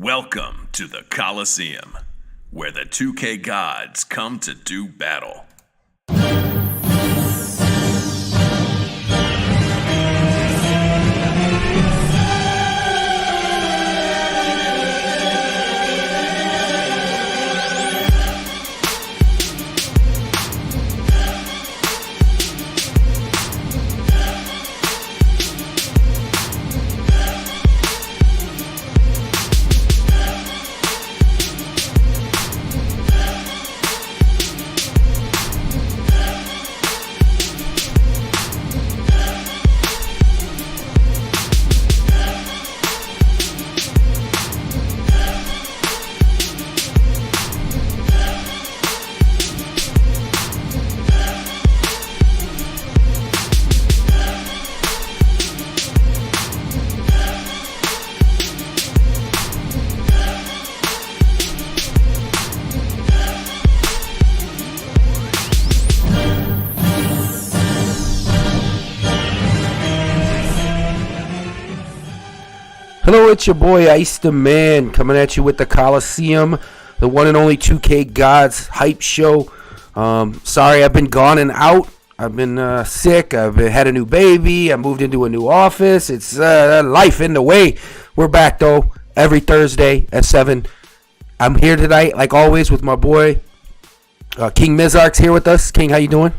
Welcome to the Colosseum, where the 2K gods come to do battle. Hello, it's your boy Ice the Man coming at you with the Colosseum, the one and only 2K Godz hype show. Sorry, I've been gone and out. I've been sick. I've had a new baby. I moved into a new office. It's life in the way. We're back though every Thursday at 7. I'm here tonight, like always, with my boy King Mizark's here with us. King, how you doing?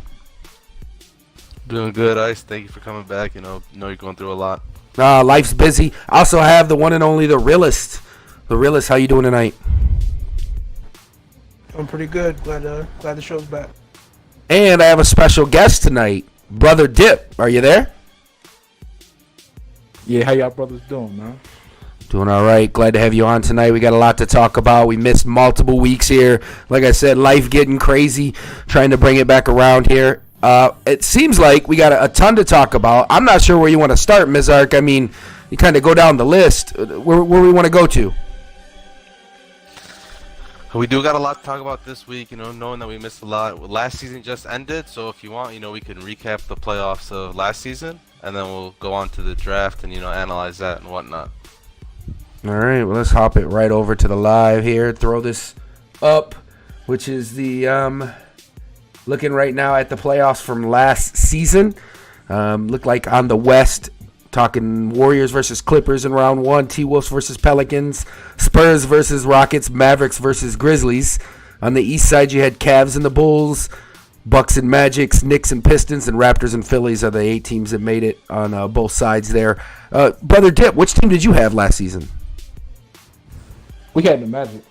Doing good, Ice. Thank you for coming back. Know you're going through a lot. Life's busy. I also have the one and only the realist. The realist, how you doing tonight? I'm pretty good. Glad the show's back. And I have a special guest tonight, Brother Dip. Are you there? Yeah, how y'all brothers doing, man? Doing all right. Glad to have you on tonight. We got a lot to talk about. We missed multiple weeks here. Like I said, life getting crazy. Trying to bring it back around here. It seems like we got a ton to talk about. I'm not sure where you want to start, Mizark. I mean, you kind of go down the list. Where we want to go to? We do got a lot to talk about this week, knowing that we missed a lot. Last season just ended, so if you want, we can recap the playoffs of last season, and then we'll go on to the draft and, analyze that and whatnot. All right, well, let's hop it right over to the live here. Throw this up, which is the... Looking right now at the playoffs from last season. Look like on the West, talking Warriors versus Clippers in round 1, T-Wolves versus Pelicans, Spurs versus Rockets, Mavericks versus Grizzlies. On the East side, you had Cavs and the Bulls, Bucks and Magics, Knicks and Pistons, and Raptors and Phillies are the 8 teams that made it on both sides there. Brother Dip, which team did you have last season? We had the Magic.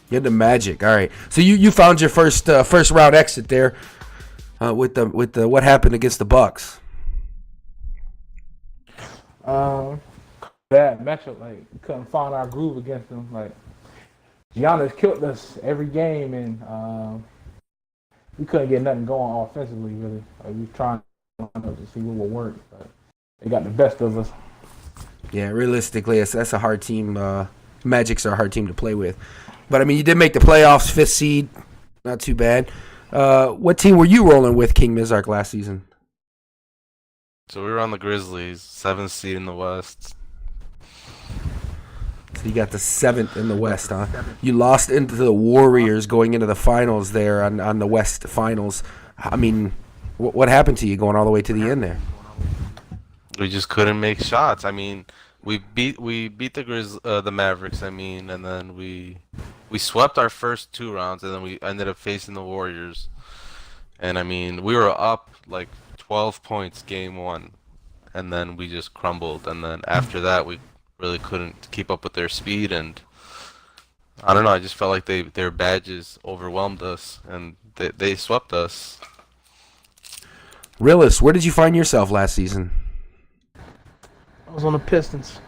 You had the Magic. All right. So you found your first round exit there with the what happened against the Bucks. Bad matchup. Like, we couldn't find our groove against them. Like, Giannis killed us every game, and we couldn't get nothing going offensively. Really, like, we were trying to see what would work, but they got the best of us. Yeah, realistically, that's a hard team. Magic's are a hard team to play with. But, I mean, you did make the playoffs, 5th seed. Not too bad. What team were you rolling with, King Mizark, last season? So we were on the Grizzlies, 7th seed in the West. So you got the 7th in the West, huh? You lost into the Warriors going into the finals there on the West Finals. I mean, what happened to you going all the way to the end there? We just couldn't make shots. I mean, we beat the Mavericks, and then we swept our first 2 rounds, and then we ended up facing the Warriors. And we were up like 12 points game 1, and then we just crumbled. And then after that, we really couldn't keep up with their speed, and I don't know. I just felt like their badges overwhelmed us, and they swept us. Realist, where did you find yourself last season? I was on the Pistons.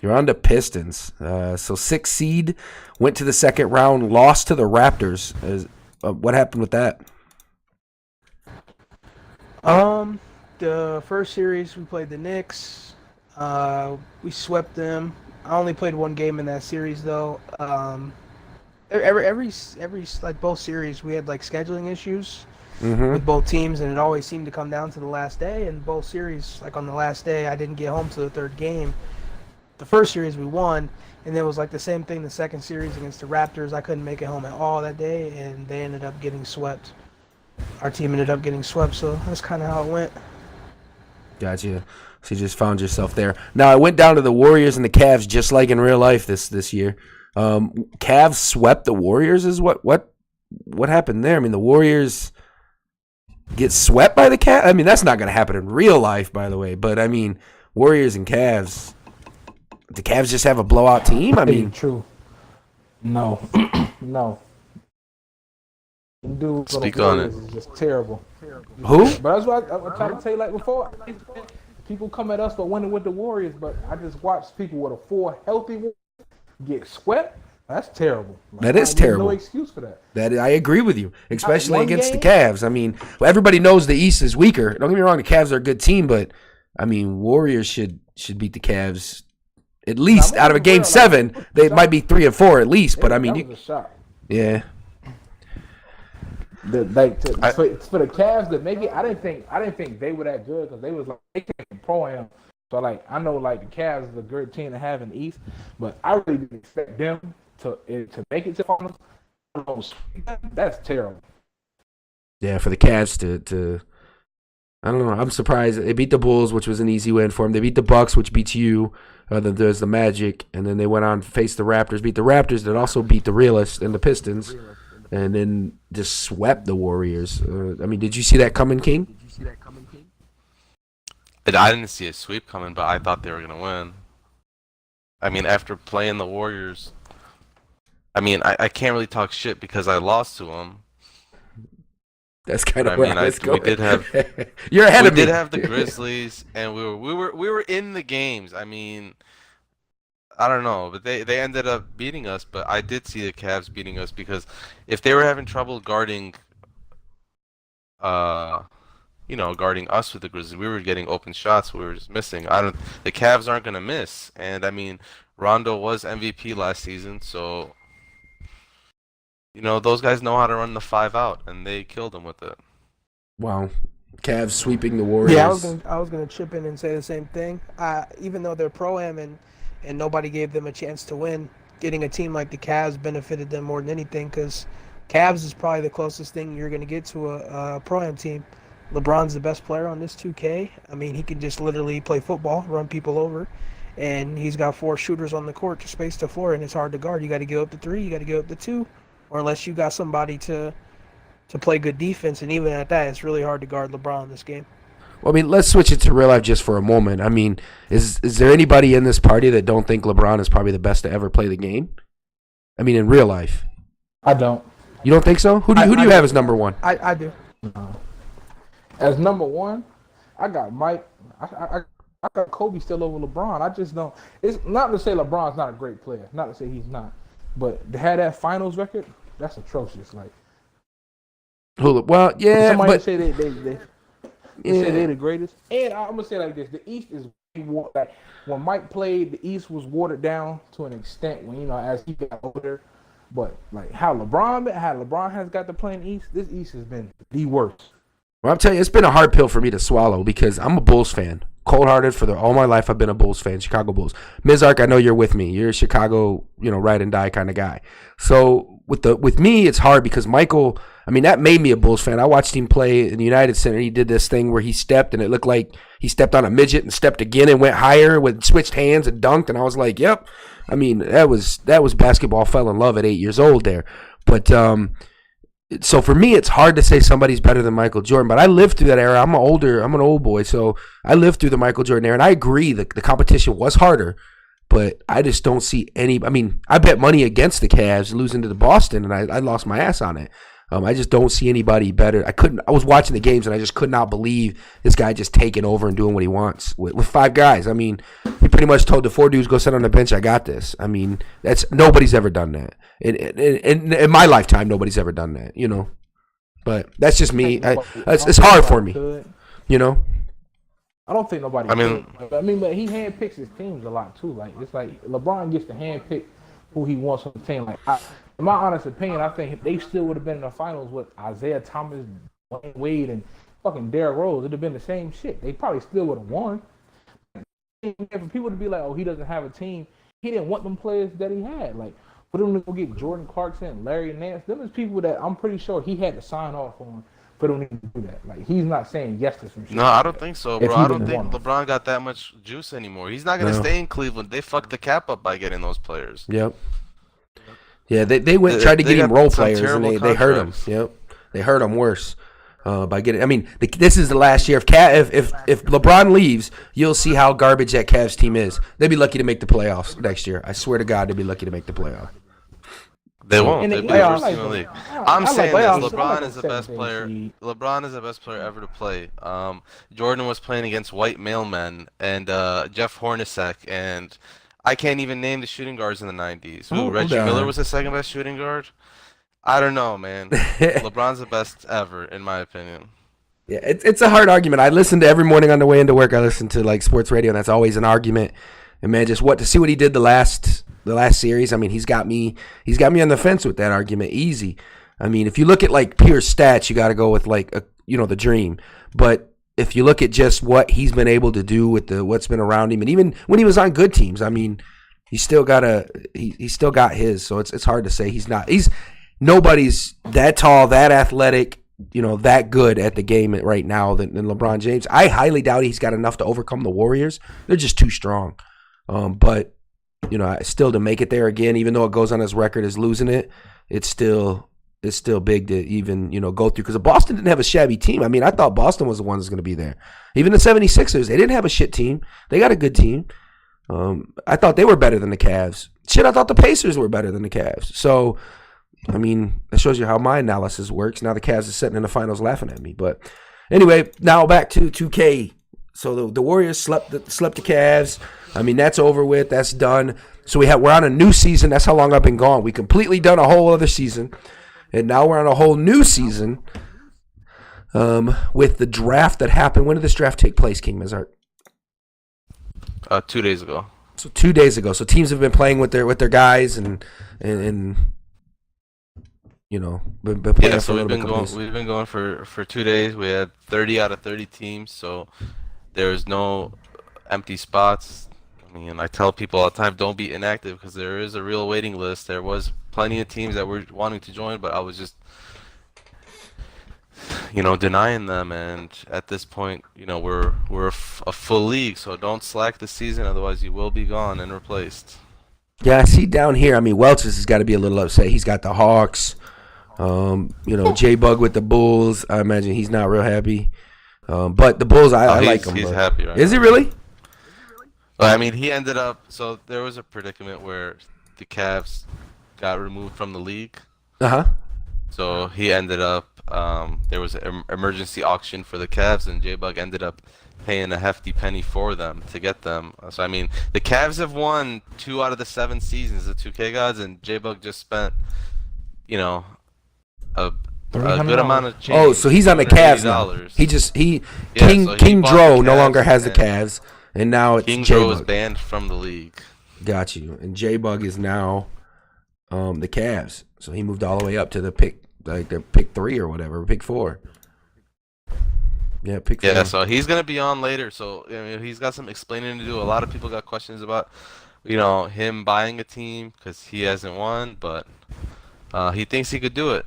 You're on the Pistons. So 6th seed, went to the second round, lost to the Raptors. What happened with that? The first series we played the Knicks. We swept them. I only played 1 game in that series though. Every like both series we had like scheduling issues with both teams, and it always seemed to come down to the last day. And both series, like on the last day, I didn't get home to the 3rd game. the first series we won, and it was like the same thing the second series against the Raptors. I couldn't make it home at all that day, and they ended up getting swept. Our team ended up getting swept, so that's kind of how it went. Gotcha. So you just found yourself there. Now, I went down to the Warriors and the Cavs just like in real life this year. Cavs swept the Warriors is what happened there? I mean, the Warriors get swept by the Cavs? I mean, that's not going to happen in real life, by the way. But, I mean, Warriors and Cavs, the Cavs just have a blowout team? I mean, true. No. No. Dude, Speak on it. Is just terrible. who? But that's what I'm trying to tell you like before. People come at us for winning with the Warriors, but I just watched people with a 4 healthy Warriors get swept. That's terrible. Like, That is terrible. No excuse for that. That I agree with you, especially One against the game? Cavs. I mean, everybody knows the East is weaker. Don't get me wrong, the Cavs are a good team, but I mean, Warriors should beat the Cavs at least Now, out of a game like, 7. They might be 3 and 4 at least, but I mean, that was a shot. yeah. For the Cavs to make it, I didn't think they were that good because they was like they came from Pro-Am. So like I know like the Cavs is a great team to have in the East, but I really didn't expect them to make it to finals. That's terrible. Yeah, for the Cavs to I don't know. I'm surprised they beat the Bulls, which was an easy win for them. They beat the Bucks, which beats you. Then there's the Magic, and then they went on to face the Raptors, beat the Raptors, that also beat the Realists and the Pistons, and then just swept the Warriors. I mean, did you see that coming, King? I didn't see a sweep coming, but I thought they were gonna win. I mean, after playing the Warriors, I mean, I can't really talk shit because I lost to them. That's kind of I where mean, I was going. we did have You're ahead we of me. did have the Grizzlies, and we were in the games. I mean, I don't know, but they ended up beating us. But I did see the Cavs beating us because if they were having trouble guarding, guarding us with the Grizzlies, we were getting open shots. We were just missing. The Cavs aren't gonna miss, and I mean, Rondo was MVP last season, so. Those guys know how to run the 5 out, and they killed them with it. Wow. Cavs sweeping the Warriors. Yeah, I was gonna chip in and say the same thing. Even though they're Pro-Am and nobody gave them a chance to win, getting a team like the Cavs benefited them more than anything because Cavs is probably the closest thing you're gonna get to a Pro-Am team. LeBron's the best player on this 2K. I mean, he can just literally play football, run people over, and he's got 4 shooters on the court to space the floor, and it's hard to guard. You got to go up to 3, you got to go up to 2. Or unless you got somebody to play good defense, and even at that, it's really hard to guard LeBron in this game. Well, I mean, let's switch it to real life just for a moment. I mean, is there anybody in this party that don't think LeBron is probably the best to ever play the game? I mean, in real life. I don't. You don't think so? Who do you have as number 1? I do. As number 1, I got Mike. I got Kobe still over LeBron. I just don't. It's not to say LeBron's not a great player. Not to say he's not. But to have that finals record, that's atrocious. Like, Well, yeah, somebody but say they say they're the greatest. And I'm gonna say like this: the East is like when Mike played, the East was watered down to an extent when as he got older. But like how LeBron has got to play in the East, this East has been the worst. Well, I'm telling you, it's been a hard pill for me to swallow because I'm a Bulls fan. Cold-hearted all my life. I've been a Bulls fan, Chicago Bulls. Mizark, I know you're with me. You're a Chicago, ride and die kind of guy. So with me, it's hard because Michael. I mean, that made me a Bulls fan. I watched him play in the United Center. He did this thing where he stepped and it looked like he stepped on a midget and stepped again and went higher with switched hands and dunked. And I was like, yep. I mean, that was basketball. I fell in love at 8 years old there. But so for me, it's hard to say somebody's better than Michael Jordan, but I lived through that era. I'm an old boy, so I lived through the Michael Jordan era, and I agree the competition was harder, but I just don't see any. I mean, I bet money against the Cavs losing to the Boston, and I lost my ass on it. I just don't see anybody better. I was watching the games, and I just could not believe this guy just taking over and doing what he wants with 5 guys. I mean, he pretty much told the 4 dudes, go sit on the bench, I got this. I mean, nobody's ever done that. In my lifetime, nobody's ever done that, But that's just me. It's hard for me, I don't think nobody. I mean, but he handpicks his teams a lot too. Like it's like LeBron gets to handpick who he wants on the team. Like in my honest opinion, I think they still would have been in the finals with Isaiah Thomas, Dwayne Wade, and fucking Derrick Rose. It'd have been the same shit. They probably still would have won. for people to be like, oh, he doesn't have a team, he didn't want them players that he had. Like, for them to go get Jordan Clarkson, Larry Nance, them is people that I'm pretty sure he had to sign off on for them to do that. Like, he's not saying yes to some shit. No, I don't think so, bro. I don't think want LeBron got that much juice anymore. He's not going to stay in Cleveland. They fucked the cap up by getting those players. Yep. Yeah, they tried to get him role players, and they hurt him. Yep. They hurt him worse. By getting, I mean, this is the last year. If LeBron leaves, you'll see how garbage that Cavs team is. They'd be lucky to make the playoffs next year. I swear to God, they'd be lucky to make the playoffs. They won't. They'll be the worst team in the league. I'm saying this: playoffs. LeBron is the best player. LeBron is the best player ever to play. Jordan was playing against white mailmen and Jeff Hornacek, and I can't even name the shooting guards in the '90s. Reggie Miller was the second best shooting guard. I don't know, man. LeBron's the best ever, in my opinion. Yeah, it's a hard argument. I listen to every morning on the way into work. I listen to like sports radio, and that's always an argument. And man, just to see what he did the last series. I mean, he's got me on the fence with that argument. Easy. I mean, if you look at like pure stats, you got to go with like the dream. But if you look at just what he's been able to do with what's been around him, and even when he was on good teams, I mean, he's still got his. So it's hard to say nobody's that tall, that athletic, that good at the game right now than LeBron James. I highly doubt he's got enough to overcome the Warriors. They're just too strong. But still to make it there again, even though it goes on his record as losing it, it's still big to even go through, because Boston didn't have a shabby team. I mean, I thought Boston was the one that's going to be there. Even the 76ers, they didn't have a shit team. They got a good team. I thought they were better than the Cavs. Shit, I thought the Pacers were better than the Cavs. So, I mean, that shows you how my analysis works. Now the Cavs are sitting in the finals laughing at me. But anyway, now back to 2K. So the Warriors slept the Cavs. I mean, that's over with. That's done. So we're on a new season. That's how long I've been gone. We completely done a whole other season. And now we're on a whole new season with the draft that happened. When did this draft take place, King Mizart? 2 days ago. So 2 days ago. So teams have been playing with their guys and been playing for a little bit. We've been going for 2 days. We had 30 out of 30 teams, so there was no empty spots. I mean, I tell people all the time, don't be inactive, because there is a real waiting list. There was plenty of teams that were wanting to join, but I was just denying them. And at this point, we're a full league, so don't slack the season, otherwise you will be gone and replaced. Yeah, I see down here. I mean, Welch has got to be a little upset. He's got the Hawks. J-Bug with the Bulls. I imagine he's not real happy. But the Bulls, I like him. He's happy right Is now. he really? Well, I mean, he ended up. So there was a predicament where the Cavs got removed from the league. So he ended up. There was an emergency auction for the Cavs, and J-Bug ended up paying a hefty penny for them to get them. So I mean, the Cavs have won 2 out of the 7 seasons of 2K Godz, and J-Bug just spent, a good amount of change. Oh, so he's on the Cavs now. King Dro no longer has the Cavs, and now it's King J-Bug. Dro was banned from the league. Got you. And J-Bug is now the Cavs. So he moved all the way up to the pick 3 or whatever, pick 4. Yeah, pick 4. Yeah, so he's gonna be on later. So he's got some explaining to do. A lot of people got questions about, him buying a team because he hasn't won, but he thinks he could do it.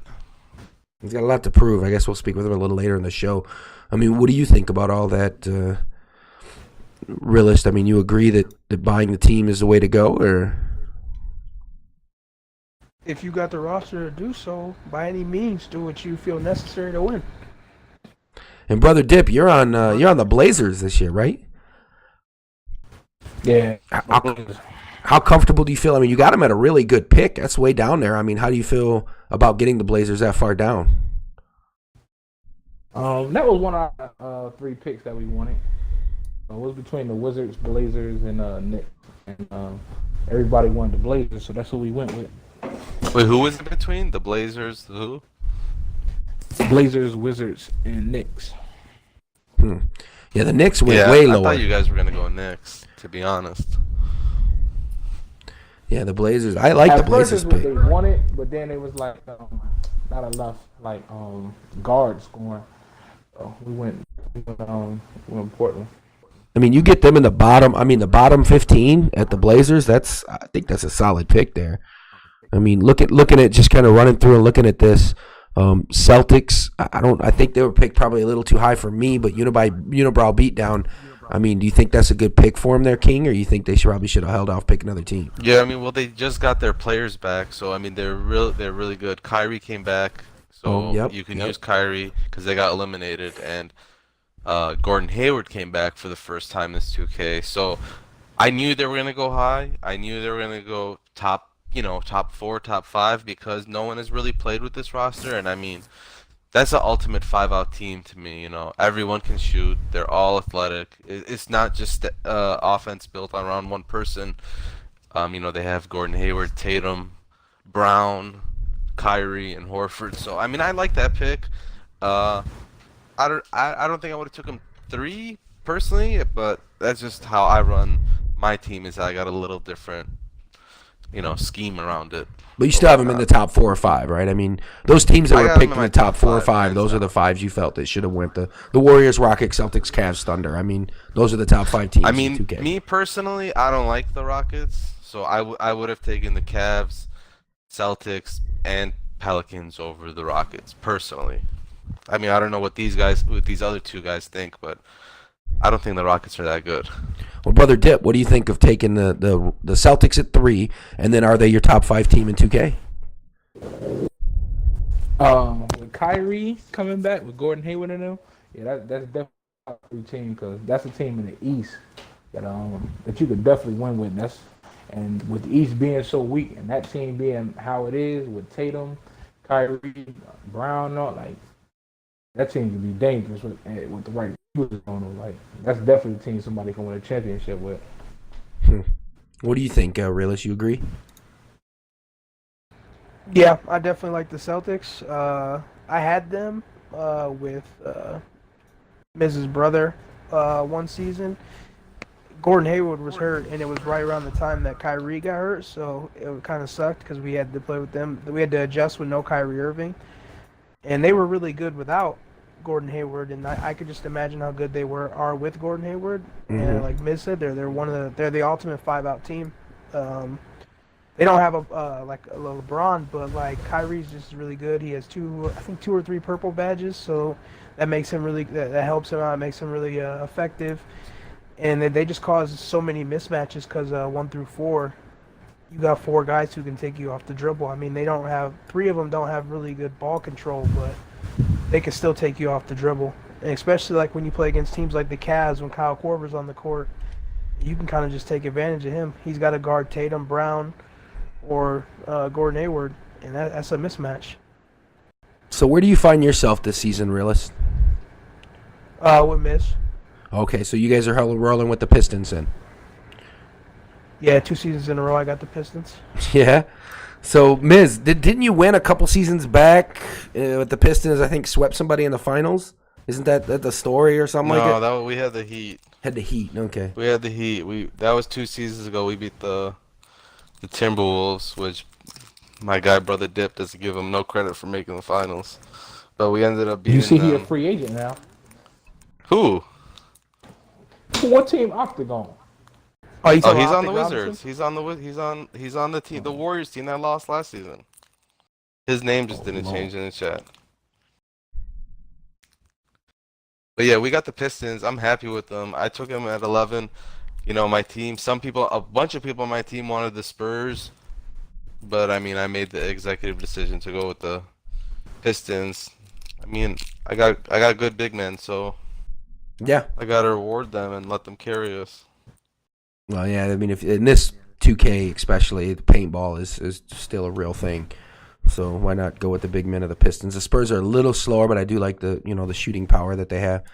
He's got a lot to prove. I guess we'll speak with him a little later in the show. I mean, what do you think about all that, realist? I mean, you agree that buying the team is the way to go, or? If you got the roster to do so, by any means, do what you feel necessary to win. And Brother Dip, you're on the Blazers this year, right? Yeah. How comfortable do you feel? I mean, you got them at a really good pick. That's way down there. I mean, how do you feel about getting the Blazers that far down? That was one of our 3 picks that we wanted. It was between the Wizards, Blazers, and Knicks. And everybody wanted the Blazers, so that's what we went with. Wait, who was it between? The Blazers, the who? Blazers, Wizards, and Knicks. Yeah, the Knicks went way lower. I thought you guys were going to go Knicks, to be honest. Yeah, the Blazers. I like the Blazers pick. They wanted, but then it was like not enough guards scoring. So we went Portland. I mean, you get them in the bottom. I mean, the bottom 15 at the Blazers. I think that's a solid pick there. I mean, looking at just kind of running through and looking at this. Celtics. I think they were picked probably a little too high for me, but unibrow beatdown. I mean, do you think that's a good pick for him there, King, or you think they probably should have held off pick another team? Yeah, I mean, well, they just got their players back, so I mean, they're really good. Kyrie came back, so you can use Kyrie because they got eliminated, and Gordon Hayward came back for the first time this 2K. So I knew they were gonna go high. I knew they were gonna go top 4, top 5 because no one has really played with this roster, and I mean, that's the ultimate 5-out team to me. Everyone can shoot. They're all athletic. It's not just offense built around one person. They have Gordon Hayward, Tatum, Brown, Kyrie, and Horford. So I mean, I like that pick. I don't think I would have took him 3 personally, but that's just how I run my team. Is I got a little different, scheme around it. But you still have them in the top 4 or 5, right? I mean, those teams that were picked in the top 4 or 5, those are the 5s you felt that should have went. The Warriors, Rockets, Celtics, Cavs, Thunder. I mean, those are the top 5 teams. I mean, in 2K. me personally, I don't like the Rockets, so I would have taken the Cavs, Celtics, and Pelicans over the Rockets personally. I mean, I don't know what these other 2 guys think, but I don't think the Rockets are that good. Well, Brother Dip, what do you think of taking the Celtics at 3, and then are they your top 5 team in 2K? With Kyrie coming back, with Gordon Hayward and them, that's definitely a top 3 team because that's a team in the East that you could definitely win with. And with the East being so weak and that team being how it is with Tatum, Kyrie, Brown, that team can be dangerous with the right people on them. That's definitely a team somebody can win a championship with. What do you think, Realist? You agree? Yeah, I definitely like the Celtics. I had them with Mrs. Brother one season. Gordon Hayward was hurt, and it was right around the time that Kyrie got hurt, so it kind of sucked because we had to play with them. We had to adjust with no Kyrie Irving, and they were really good without Gordon Hayward, and I could just imagine how good they are with Gordon Hayward. Mm-hmm. And like Miz said, they're the ultimate 5-out team. They don't have a LeBron, but Kyrie's just really good. He has 2 or 3 purple badges, so that makes him really that helps him out. It makes him really effective. And they just cause so many mismatches because 1 through 4, you got 4 guys who can take you off the dribble. I mean, 3 of them don't have really good ball control, but they can still take you off the dribble. And especially when you play against teams like the Cavs when Kyle Korver's on the court, you can kind of just take advantage of him. He's got to guard Tatum, Brown, or Gordon Hayward, and that's a mismatch. So where do you find yourself this season, Realist? With Miss. Okay, so you guys are rolling with the Pistons then. Yeah, 2 seasons in a row I got the Pistons. Yeah. So, Miz, didn't you win a couple seasons back with the Pistons? I think swept somebody in the finals. Isn't that the story or something like that? No, we had the Heat. Had the Heat, okay. We had the Heat. That was 2 seasons ago. We beat the Timberwolves, which my guy Brother Dip doesn't give him no credit for making the finals. But we ended up beating You see, them. he a free agent now. Who? What team? Octagon. Oh, he's on the Wizards. He's on the team, the Warriors team that lost last season. His name just didn't change in the chat. But yeah, we got the Pistons. I'm happy with them. I took them at 11. My team. A bunch of people on my team wanted the Spurs, but I mean, I made the executive decision to go with the Pistons. I mean, I got good big men, so yeah, I gotta reward them and let them carry us. Well, yeah, I mean, if in this 2K especially, the paintball is still a real thing. So why not go with the big men of the Pistons? The Spurs are a little slower, but I do like the shooting power that they have.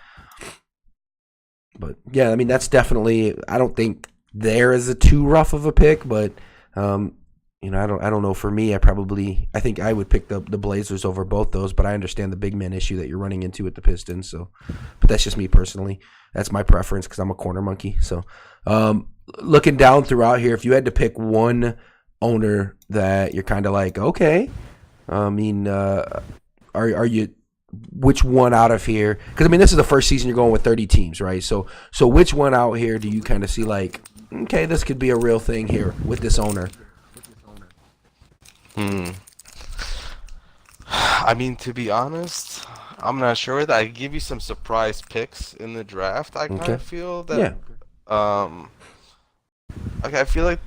But yeah, I mean, that's definitely. I don't think there is a too rough of a pick, but I don't know. For me, I think I would pick the Blazers over both those, but I understand the big man issue that you're running into with the Pistons. So, but that's just me personally. That's my preference because I'm a corner monkey. So, looking down throughout here, if you had to pick one owner that you're kind of like, okay, I mean, are you which one out of here? Because I mean, this is the first season you're going with 30 teams, right? So which one out here do you kind of see like, okay, this could be a real thing here with this owner? I mean, to be honest, I'm not sure. That I give you some surprise picks in the draft. I kind Okay. of feel that. Okay, I feel like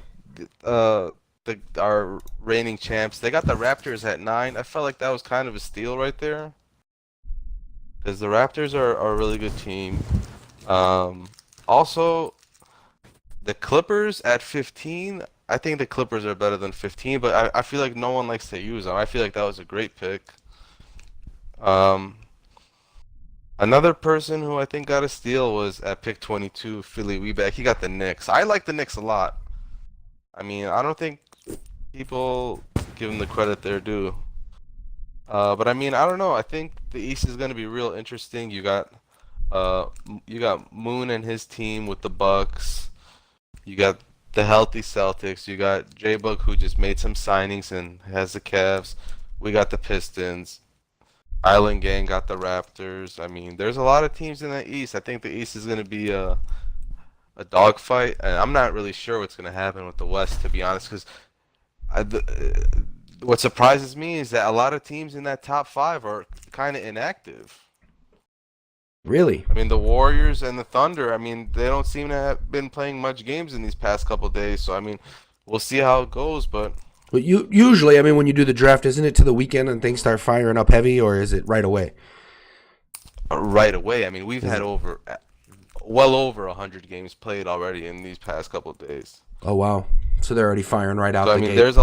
our reigning champs. They got the Raptors at 9. I felt like that was kind of a steal right there, because the Raptors are a really good team. Also, the Clippers at 15. I think the Clippers are better than 15, but I feel like no one likes to use them. I feel like that was a great pick. Another person who I think got a steal was at pick 22, Philly Weeback. He got the Knicks. I like the Knicks a lot. I mean, I don't think people give them the credit they're due. But I mean, I don't know. I think the East is going to be real interesting. You got Moon and his team with the Bucks. You got the healthy Celtics. You got J-Bug, who just made some signings and has the Cavs. We got the Pistons. Island Gang got the Raptors. I mean, there's a lot of teams in the East. I think the East is going to be a dogfight, and I'm not really sure what's going to happen with the West, to be honest, because what surprises me is that a lot of teams in that top 5 are kind of inactive. Really? I mean, the Warriors and the Thunder, I mean, they don't seem to have been playing much games in these past couple days, so I mean, we'll see how it goes, but... Well, usually, I mean, when you do the draft, isn't it to the weekend and things start firing up heavy, or is it right away? Right away. I mean, we've had well over 100 games played already in these past couple of days. Oh, wow. So they're already firing right out So, the I mean, gate.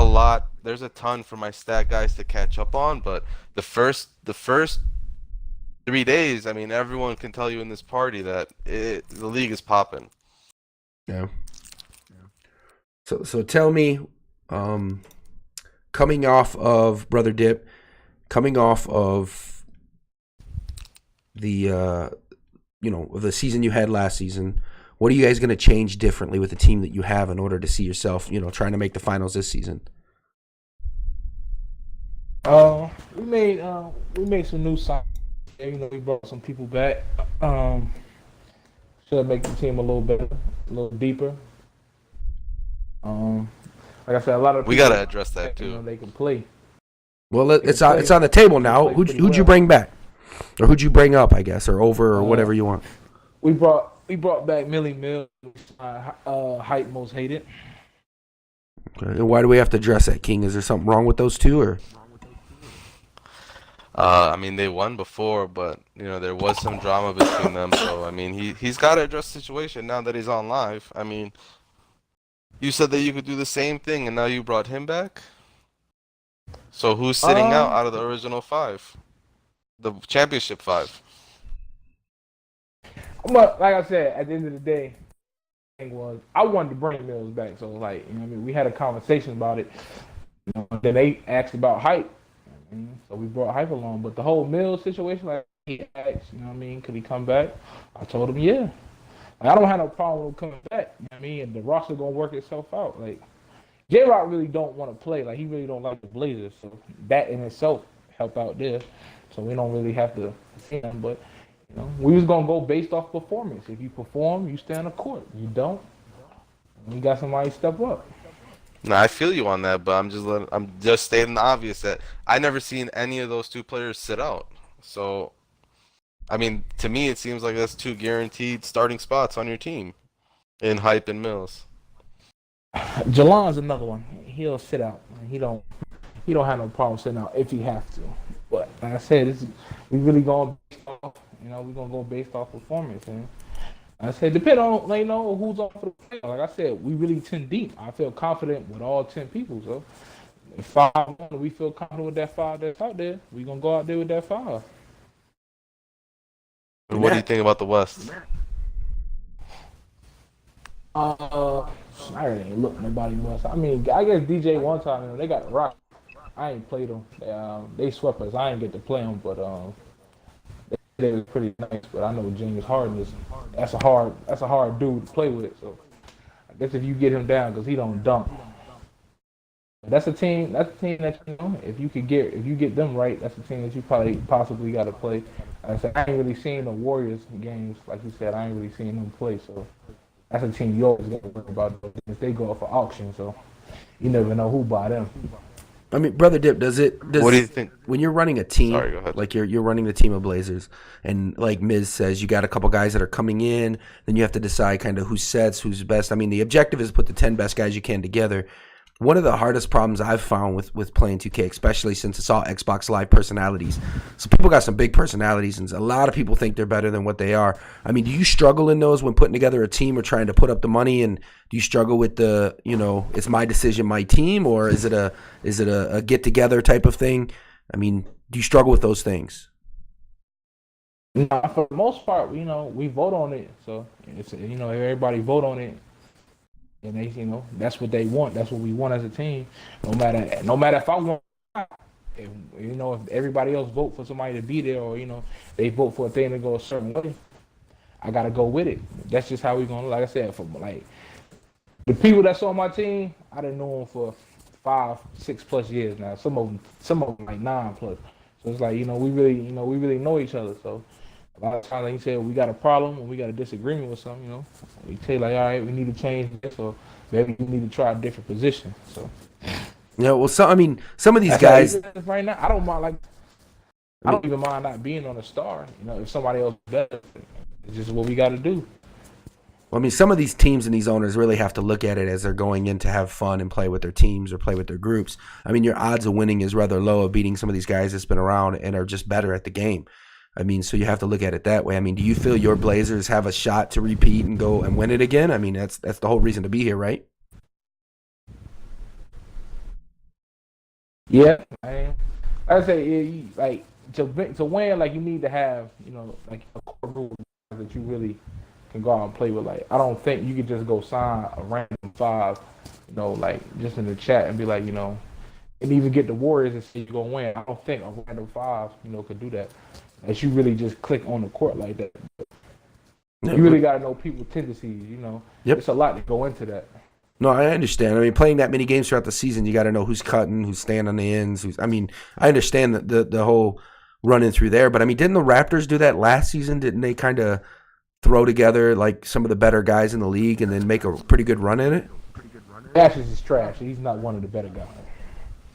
there's a ton for my stat guys to catch up on, but the first 3 days, I mean, everyone can tell you in this party that the league is popping. Yeah. So tell me, coming off of Brother Dip, coming off of the the season you had last season, what are you guys going to change differently with the team that you have in order to see yourself, trying to make the finals this season? We made some new signings. We brought some people back. Should make the team a little better, a little deeper. Like I said, a lot of We people, got to address that too. they can play. Well, it's on the table now. Who'd you bring back, or who'd you bring up? I guess, or over, or whatever you want. We brought back Millie Mills, hype most hated. Okay. And why do we have to address that, King? Is there something wrong with those two, or? I mean, they won before, but there was some drama between them. So I mean, he's got to address the situation now that he's on live. I mean, you said that you could do the same thing, and now you brought him back. So who's sitting out of the original 5, the championship 5? But like I said, at the end of the day, the thing was I wanted to bring Mills back. So like, we had a conversation about it. Then they asked about hype. So we brought hype along. But the whole Mills situation, like he asked, could he come back? I told him, yeah. Like, I don't have no problem with him coming back. And the roster gonna work itself out. Like J-Rock really don't want to play. Like he really don't like the Blazers. So that in itself helped out there. So we don't really have to see him. But we was gonna go based off performance. If you perform, you stay on the court. You don't, you got somebody step up. No, I feel you on that, but I'm just stating the obvious that I never seen any of those 2 players sit out. So, I mean, to me, it seems like that's 2 guaranteed starting spots on your team, in Hype and Mills. Jalan's another one. He'll sit out. He don't have no problem sitting out if he has to. But like I said, we really going based off. We're gonna go based off performance. And I said, depend on who's on for the play. Like I said, we really 10 deep. I feel confident with all 10 people. So if 5 we feel confident with that 5 that's out there, we gonna go out there with that 5. And what do you think about the West? I really ain't look nobody West. I mean, I guess DJ one time, they got rock. I ain't played them. They swept us. I ain't get to play them, but they was pretty nice. But I know James Harden that's a hard dude to play with. So I guess if you get him down, because he don't dunk. That's a team. That's a team that if you get them right, that's a team that you probably possibly got to play. Like I said, I ain't really seen the Warriors games, like you said. I ain't really seen them play, so that's a team you always got to worry about if they go up for auction. So you never know who buy them. I mean, Brother Dip, What do you think? when you're running a team, Sorry, go ahead. like you're running the team of Blazers, and like Miz says, you got a couple guys that are coming in, then you have to decide kind of who sets, who's best. I mean, the objective is put the 10 best guys you can together. One of the hardest problems I've found with playing 2K, especially since it's all Xbox Live personalities. So people got some big personalities, and a lot of people think they're better than what they are. I mean, do you struggle in those when putting together a team or trying to put up the money? And do you struggle with the, it's my decision, my team, or is it a get together type of thing? I mean, do you struggle with those things? Nah, for the most part, we vote on it. So it's everybody vote on it. And they, that's what they want. That's what we want as a team. No matter if I want, if everybody else vote for somebody to be there, or they vote for a thing to go a certain way, I gotta go with it. That's just how we gonna. Like I said, for like the people that's on my team, I done know them for 5, 6+ years now. Some of them like 9+. So it's like we really know each other. So a lot of times, like you said, we got a problem or we got a disagreement with something, we tell you like, all right, we need to change this, or maybe we need to try a different position. So, well, some of these guys right now, I don't mind. Like, I don't even mind not being on a star. If somebody else is better, it's just what we got to do. Well, I mean, some of these teams and these owners really have to look at it as they're going in to have fun and play with their teams or play with their groups. I mean, your odds of winning is rather low of beating some of these guys that's been around and are just better at the game. I mean, so you have to look at it that way. I mean, do you feel your Blazers have a shot to repeat and go and win it again? I mean, that's the whole reason to be here, right? Yeah, I say like to win, like you need to have like a core group that you really can go out and play with. Like I don't think you could just go sign a random 5, like just in the chat and be like, and even get the Warriors and say you're gonna win. I don't think a random 5, could do that. As you really just click on the court like that. You really got to know people's tendencies, Yep. It's a lot to go into that. No, I understand. I mean, playing that many games throughout the season, you got to know who's cutting, who's staying on the ends. I understand the whole running through there. But, I mean, didn't the Raptors do that last season? Didn't they kind of throw together, like, some of the better guys in the league and then make a pretty good run in it? Ashes is trash. He's not one of the better guys.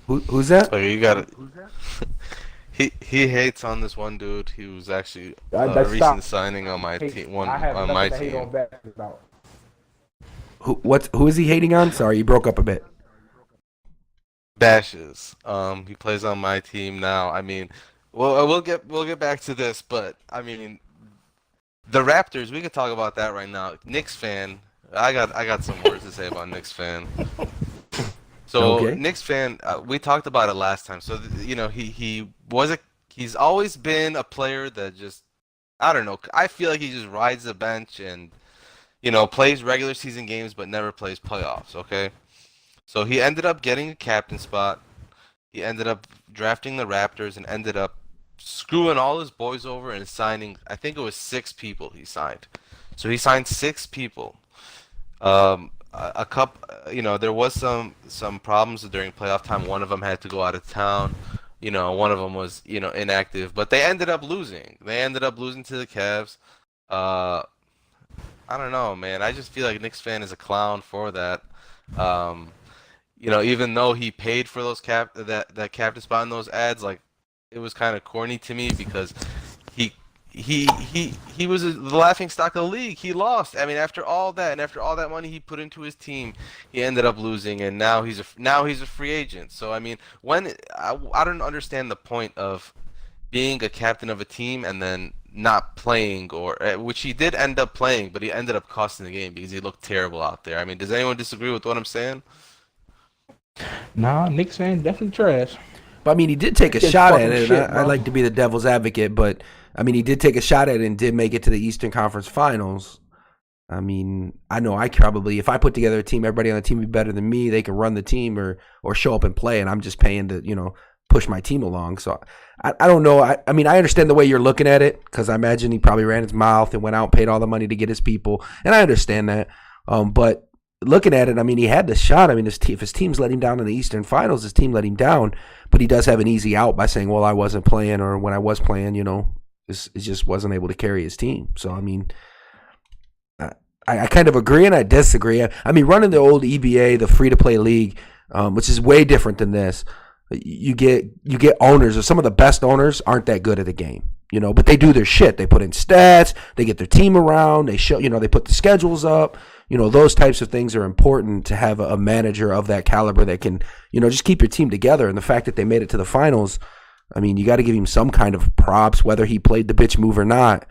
Who's that? So you got it. He hates on this one dude. He was actually a recent signing on my team. On my team. Hate on basketball. Who is he hating on? Sorry, you broke up a bit. Bashes. He plays on my team now. I mean, well, we'll get back to this, but I mean, the Raptors. We could talk about that right now. Knicks fan. I got some words to say about Knicks fan. So okay. Knicks fan, we talked about it last time. So he's always been a player that just, I don't know. I feel like he just rides the bench and plays regular season games but never plays playoffs. Okay, so he ended up getting a captain spot. He ended up drafting the Raptors and ended up screwing all his boys over and signing. I think it was 6 people he signed. So he signed 6 people. A couple, there was some problems during playoff time. One of them had to go out of town. One of them was, inactive. But they ended up losing. They ended up losing to the Cavs. I don't know, man. I just feel like Knicks fan is a clown for that. Even though he paid for those that captain spot in those ads, like it was kind of corny to me because he was the laughing stock of the league. He lost. I mean, after all that and after all that money he put into his team, he ended up losing, and now he's a free agent. So I mean, I don't understand the point of being a captain of a team and then not playing, or which he did end up playing, but he ended up costing the game because he looked terrible out there. I mean, does anyone disagree with what I'm saying? Nah, Knicks fan definitely trash. But I mean, he did take a shot at it. I like to be the devil's advocate, but I mean, he did take a shot at it and did make it to the Eastern Conference Finals. I mean, I know I probably, if I put together a team, everybody on the team would be better than me. They can run the team or show up and play, and I'm just paying to push my team along. So I don't know. I mean, I understand the way you're looking at it because I imagine he probably ran his mouth and went out and paid all the money to get his people, and I understand that. But looking at it, I mean, he had the shot. I mean, if his team's let him down in the Eastern Finals, his team let him down. But he does have an easy out by saying, well, I wasn't playing, or when I was playing, it just wasn't able to carry his team. So, I mean, I kind of agree and I disagree. I mean, running the old EBA, the free-to-play league, which is way different than this, you get owners, or some of the best owners aren't that good at the game. But they do their shit. They put in stats. They get their team around. They show, they put the schedules up. Those types of things are important to have a manager of that caliber that can, just keep your team together. And the fact that they made it to the finals, I mean, you got to give him some kind of props, whether he played the bitch move or not.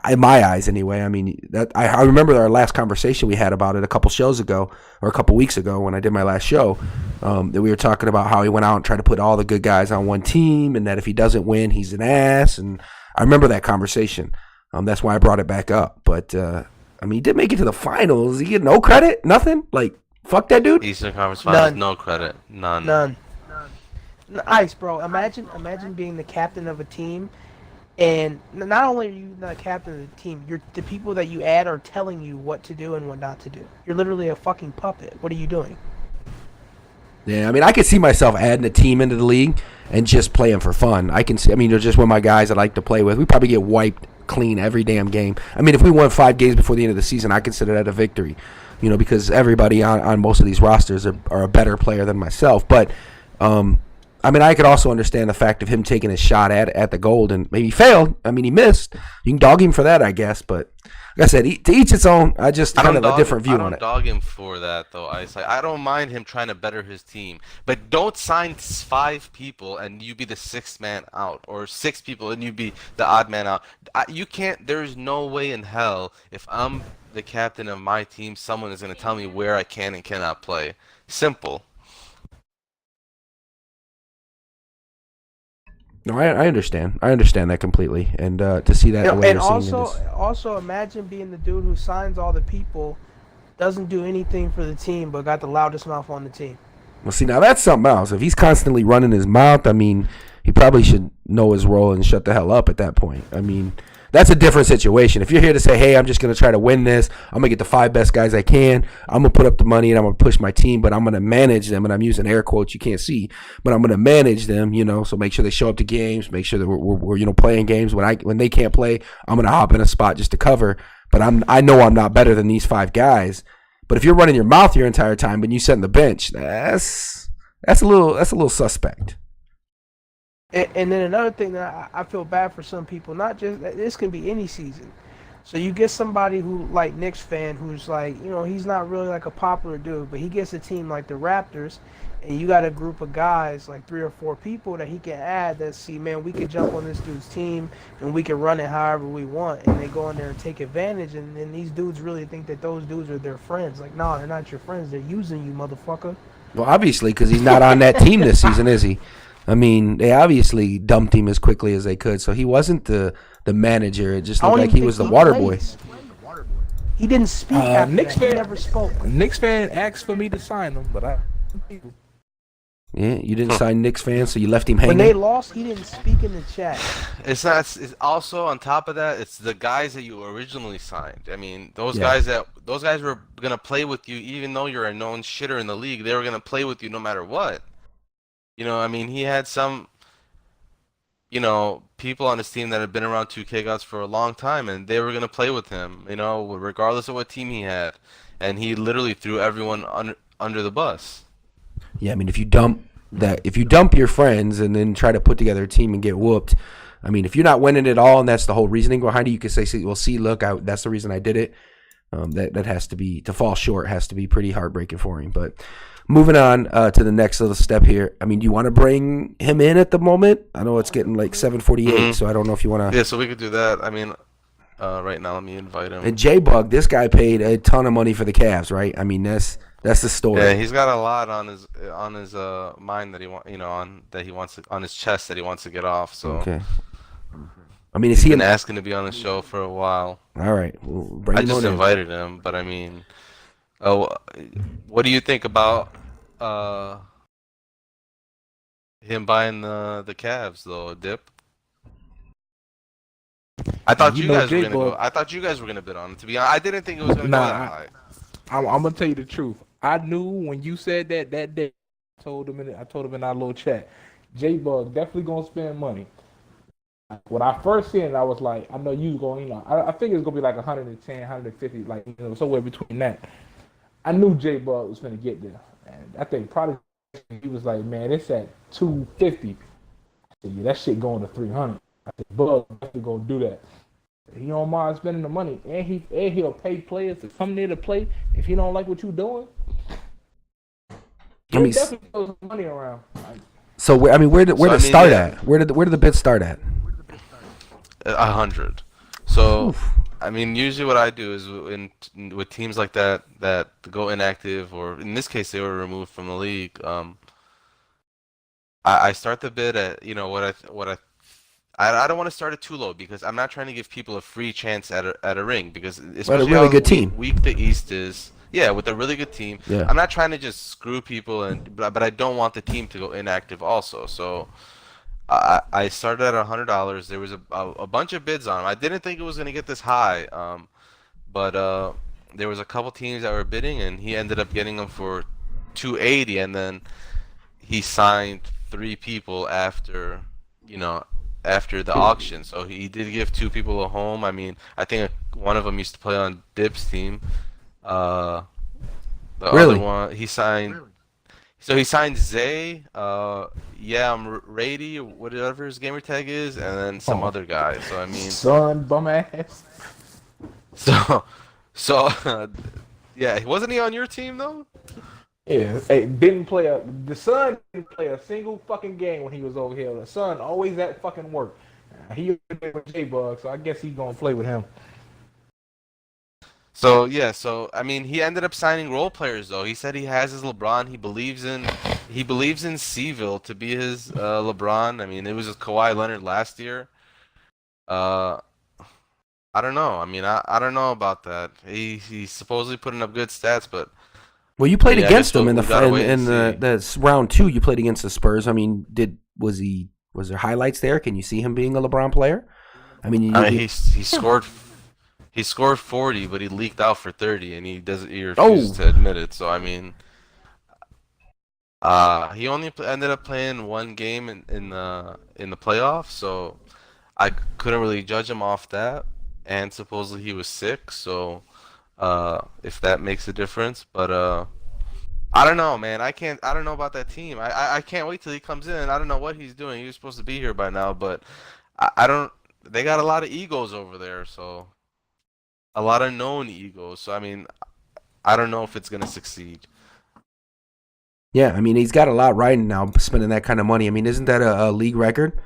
In my eyes, anyway. I mean, that I remember our last conversation we had about it a couple shows ago, or a couple weeks ago when I did my last show, that we were talking about how he went out and tried to put all the good guys on one team, and that if he doesn't win, he's an ass. And I remember that conversation. That's why I brought it back up. But I mean, he did make it to the finals. He get no credit, nothing. Like, fuck that dude. Eastern Conference Finals, no credit, none. Ice, bro. Imagine being the captain of a team. And not only are you the captain of the team, the people that you add are telling you what to do and what not to do. You're literally a fucking puppet. What are you doing? Yeah, I mean, I could see myself adding a team into the league and just playing for fun. I can see, I mean, they're just with my guys I like to play with. We probably get wiped clean every damn game. I mean, if we won 5 games before the end of the season, I consider that a victory. Because everybody on most of these rosters are a better player than myself. But, I mean, I could also understand the fact of him taking a shot at the gold, and maybe he failed. I mean, he missed. You can dog him for that, I guess. But like I said, to each its own. I just kind of a different view on it. I don't dog him for that, though. I don't mind him trying to better his team, but don't sign 5 people and you be the 6th man out, or 6 people and you be the odd man out. You can't. There's no way in hell, if I'm the captain of my team, someone is going to tell me where I can and cannot play. Simple. No, I understand. I understand that completely, and to see that the way and you're seeing also imagine being the dude who signs all the people, doesn't do anything for the team, but got the loudest mouth on the team. Well, see, now that's something else. If he's constantly running his mouth, I mean, he probably should know his role and shut the hell up at that point. I mean, that's a different situation. If you're here to say, hey, I'm just going to try to win this, I'm going to get the 5 best guys I can, I'm going to put up the money and I'm going to push my team, but I'm going to manage them, and I'm using air quotes you can't see, but I'm going to manage them, so make sure they show up to games, make sure that we're playing games. When they can't play, I'm going to hop in a spot just to cover, but I know I'm not better than these 5 guys. But if you're running your mouth your entire time and you sit on the bench, that's a little suspect. And then another thing that I feel bad for some people, not just this can be any season. So you get somebody who, like Knicks fan, who's like, he's not really like a popular dude, but he gets a team like the Raptors, and you got a group of guys, like 3 or 4 people that he can add that see, man, we could jump on this dude's team and we can run it however we want, and they go in there and take advantage, and then these dudes really think that those dudes are their friends. Like, no, they're not your friends. They're using you, motherfucker. Well, obviously, because he's not on that team this season, is he? I mean, they obviously dumped him as quickly as they could, so he wasn't the manager. It just looked like he was the water boy. He didn't speak after Knicks that. He never spoke. Knicks fan asked for me to sign him, but Yeah, you didn't sign Knicks fan, so you left him hanging. When they lost, he didn't speak in the chat. It's also on top of that, it's the guys that you originally signed. I mean, those guys were gonna play with you, even though you're a known shitter in the league. They were gonna play with you no matter what. I mean, he had some, people on his team that had been around 2K Godz for a long time, and they were going to play with him, regardless of what team he had. And he literally threw everyone under the bus. Yeah, I mean, if you dump your friends and then try to put together a team and get whooped, I mean, if you're not winning at all and that's the whole reasoning behind it, you could say, well, see, look, that's the reason I did it. That has to be, to fall short has to be pretty heartbreaking for him. But moving on to the next little step here. I mean, do you want to bring him in at the moment? I know it's getting like 7:48, so I don't know if you want to. Yeah, so we could do that. I mean, right now, let me invite him. And J-Bug, this guy paid a ton of money for the Cavs, right? I mean, that's the story. Yeah, he's got a lot on his mind that on his chest that he wants to get off. So okay. I mean, is he been asking to be on the show for a while? All right, we'll bring I him just on invited him, but I mean, what do you think about him buying the Cavs though, Dip? I thought you guys were gonna go. I thought you guys were gonna bid on it. To be honest, I didn't think it was gonna go that high. I'm gonna tell you the truth. I knew when you said that day. I told him in our little chat. J-Bug definitely gonna spend money. When I first seen it, I was like, I know you going. I think it's gonna be like 110, 150, like somewhere between that. I knew J-Bug was gonna get there, and I think probably he was like, man, it's at 250. I said, yeah, that shit going to 300. I said, Bug definitely gonna do that. He don't mind spending the money, and he'll pay players to come there to play if he don't like what you doing. He'll definitely throw some money around. So where did it start at? Where did the bid start at? 100. So, I mean, usually what I do is with teams like that go inactive, or in this case they were removed from the league. I start the bid at I don't want to start it too low because I'm not trying to give people a free chance at a ring because especially a really good team. Weak the East is. Yeah, with a really good team. Yeah. I'm not trying to just screw people, but I don't want the team to go inactive also. So I started at $100. There was a bunch of bids on him. I didn't think it was going to get this high, but there was a couple teams that were bidding, and he ended up getting them for $280, and then he signed 3 people after the auction. So he did give 2 people a home. I mean, I think one of them used to play on Dip's team. The other one he signed. So he signed Zay, I'm Rady, whatever his gamer tag is, and then some other guy. So I mean, son, bum ass. So yeah, wasn't he on your team though? Yeah, the son didn't play a single fucking game when he was over here. The son always at fucking work. He was with J-Bug, so I guess he's gonna play with him. So yeah, I mean, he ended up signing role players though. He said he has his LeBron. He believes in Seville to be his LeBron. I mean, it was just Kawhi Leonard last year. I don't know. I mean, I don't know about that. He's supposedly putting up good stats, but well, you played against him in the round 2. You played against the Spurs. I mean, was there highlights there? Can you see him being a LeBron player? I mean, he scored. He scored 40, but he leaked out for 30, and he refuses to admit it. So I mean, he only ended up playing 1 game in the playoffs, so I couldn't really judge him off that. And supposedly he was sick, so if that makes a difference, but I don't know, man. I don't know about that team. I can't wait till he comes in. I don't know what he's doing. He was supposed to be here by now, but I don't. They got a lot of egos over there, so. A lot of known egos, so I mean, I don't know if it's gonna succeed. Yeah, I mean, he's got a lot riding now, spending that kind of money. I mean, isn't that a league record?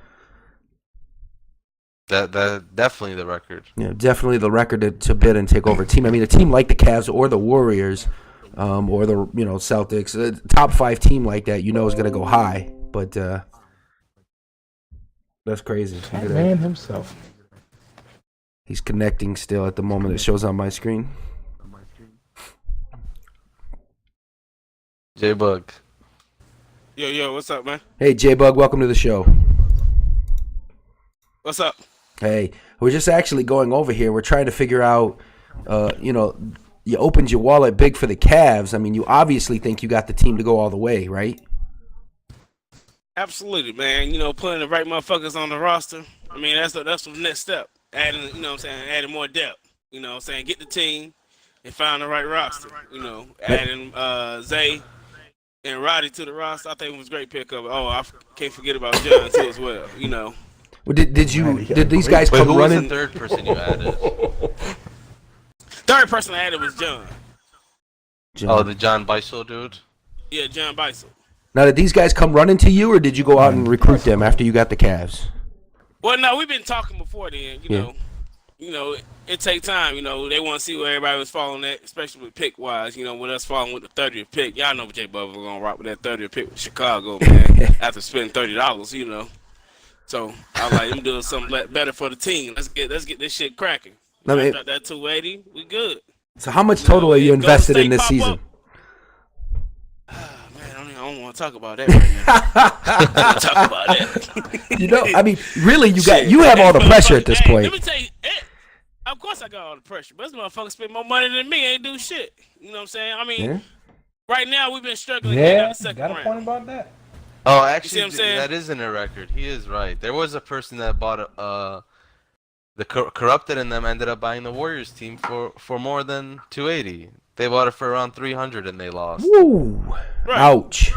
That definitely the record. Yeah, definitely the record to bid and take over a team. I mean, a team like the Cavs or the Warriors, or the Celtics, a top 5 team like that, is gonna go high. But that's crazy. That man himself. He's connecting still at the moment. It shows on my screen. J-Bug. Yo, what's up, man? Hey, J-Bug, welcome to the show. What's up? Hey, we're just actually going over here. We're trying to figure out, you opened your wallet big for the Cavs. I mean, you obviously think you got the team to go all the way, right? Absolutely, man. Putting the right motherfuckers on the roster. I mean, that's the next step. Adding, adding more depth. Get the team and find the right roster. Adding Zay and Roddy to the roster, I think it was a great pickup. Oh, I can't forget about John too as well. Well, did these guys come who running? Was the third person you added? Third person I added was John. Oh, the John Beisel dude. Yeah, John Beisel. Now, did these guys come running to you, or did you go out and recruit them after you got the Cavs? Well, no, we've been talking before then. It take time. They want to see where everybody was falling at, especially with pick wise. With us falling with the 30th pick, y'all know J Bubba was gonna rock with that 30th pick with Chicago, man. After spending $30, So I like them doing something better for the team. Let's get this shit cracking. That 280, we good. So how much total are you invested in this season? I don't want to talk about that right now. I don't want to talk about that. I mean, really, you have all the pressure at this point. Let me tell you, of course I got all the pressure. But this motherfucker spend more money than me, ain't do shit. You know what I'm saying? I mean, Yeah. right now we've been struggling getting out Yeah, the second got a round. point about that. Oh, You see actually, what I'm saying? that isn't a record. He is right. There was a person that bought the corrupted in them ended up buying the Warriors team for more than 280. They bought it for around 300 and they lost. Woo! Right. Ouch.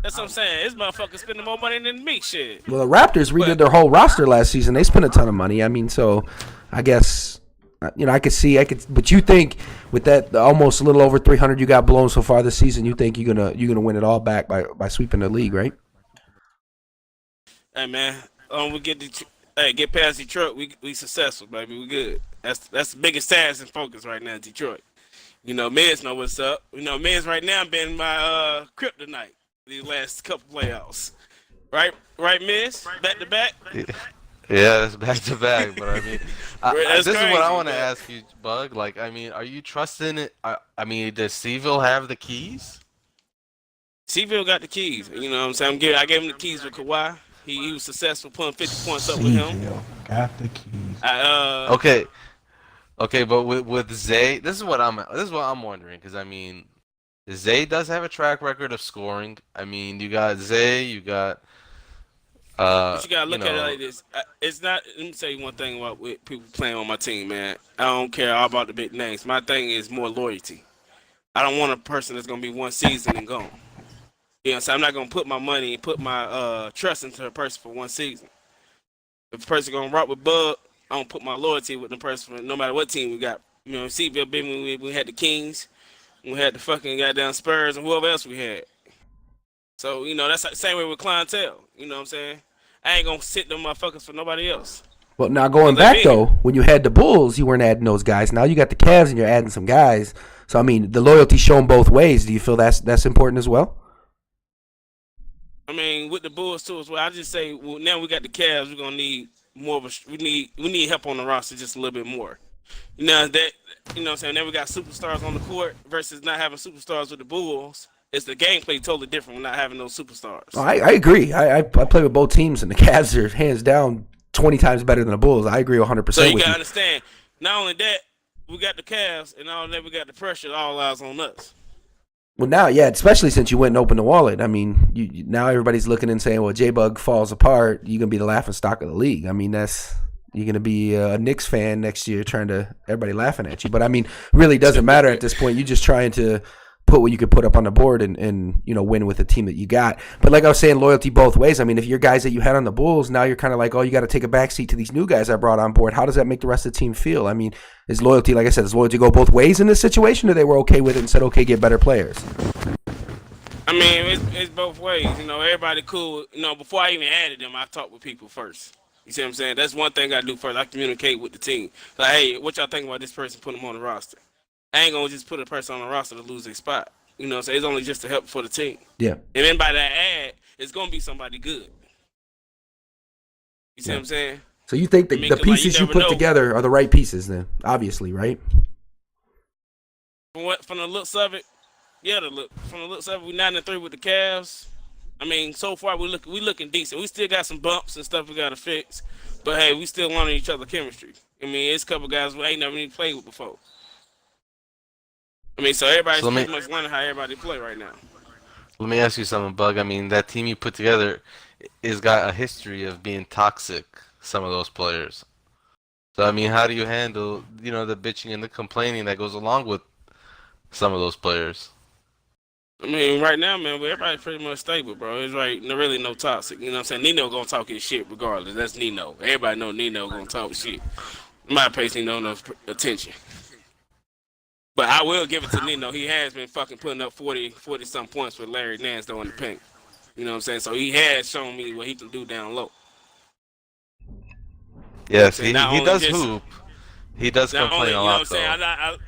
That's what I'm saying. This motherfucker spending more money than me, shit. Well, the Raptors redid their whole roster last season. They spent a ton of money. I mean, so I guess I could. But you think with that almost a little over 300 you got blown so far this season, you think you're gonna win it all back by sweeping the league, right? Hey man, we get past Detroit, we successful, baby. We good. That's the biggest task and focus right now, Detroit. You know, Miz know what's up. You know, Miz right now been my kryptonite these last couple playoffs. Right, Miz? Back to back. Yeah, it's back to back. But I mean, That's this is what I crazy, want to man. ask you, Bug. Like, I mean, are you trusting it? I mean, does Seville have the keys? Seville got the keys. You know what I'm saying? I gave him the keys with Kawhi. He was successful putting 50 points up with him. Seville got the keys. Okay, but with Zay, this is what I'm wondering, because I mean, Zay does have a track record of scoring. I mean, you got Zay, you got But you gotta look at it like this. It's not. Let me tell you one thing about with people playing on my team, man. I don't care all about the big names. My thing is more loyalty. I don't want a person that's gonna be one season and gone. You know, so I'm not gonna put my money and put my trust into a person for one season. If a person gonna rock with Bug, I don't put my loyalty with the person, no matter what team we got. You know, Seville been when we had the Kings, we had the fucking goddamn Spurs, and whoever else we had. So, you know, that's the same way with clientele. You know what I'm saying? I ain't gonna sit them motherfuckers for nobody else. Well, now going back though, when you had the Bulls, you weren't adding those guys. Now you got the Cavs, and you're adding some guys. So I mean, the loyalty's shown both ways. Do you feel that's important as well? I mean, with the Bulls too as well. I just say, well, now we got the Cavs. We're gonna need more of a. We need help on the roster just a little bit more. You know that. You know what I'm saying? Then we got superstars on the court versus not having superstars with the Bulls. It's the gameplay totally different when not having those superstars. Oh, I agree. I play with both teams, and the Cavs are hands down 20 times better than the Bulls. I agree 100% So you with gotta you. understand. Not only that, we got the Cavs, and all that we got the pressure. All eyes on us. Well, now, yeah, especially since you went and opened the wallet. I mean, now everybody's looking and saying, well, J-Bug falls apart, you're going to be the laughing stock of the league. I mean, you're going to be a Knicks fan next year everybody laughing at you. But, I mean, really doesn't matter at this point. You're just trying to put what you could put up on the board and you know, win with the team that you got. But like I was saying, loyalty both ways. I mean, if you're guys that you had on the Bulls, now you're kind of like, oh, you got to take a backseat to these new guys I brought on board. How does that make the rest of the team feel? I mean, is loyalty, like I said, does loyalty go both ways in this situation, or they were okay with it and said, okay, get better players? I mean, it's both ways. You know, everybody cool. You know, before I even added them, I talked with people first. You see what I'm saying? That's one thing I do first. I communicate with the team. Like, hey, what y'all think about this person? Put them on the roster. I ain't gonna just put a person on the roster to lose their spot. You know, so it's only just to help for the team. Yeah. And then by that add, it's gonna be somebody good. You see what I'm saying? So you think I mean, the 'cause, like, pieces you you never put know. together are the right pieces then, obviously, right? From the looks of it, yeah. From the looks of it, we 9-3 with the Cavs. I mean, so far we looking decent. We still got some bumps and stuff we gotta fix, but hey, we still learning each other chemistry. I mean, it's a couple guys we ain't never even played with before. I mean, so everybody's pretty much learning how everybody play right now. Let me ask you something, Bug. I mean, that team you put together has got a history of being toxic, some of those players. So, I mean, how do you handle, you know, the bitching and the complaining that goes along with some of those players? I mean, right now, man, everybody's pretty much stable, bro. It's right, really no toxic. You know what I'm saying? Nino gonna talk his shit regardless. That's Nino. Everybody know Nino gonna talk shit. In my opinion, he don't know attention. But I will give it to Nino. He has been fucking putting up 40-some points with Larry Nance though in the paint. You know what I'm saying? So he has shown me what he can do down low. Yes, So he not does only just- hoop. He does Not complain only, you a know what I'm lot, saying?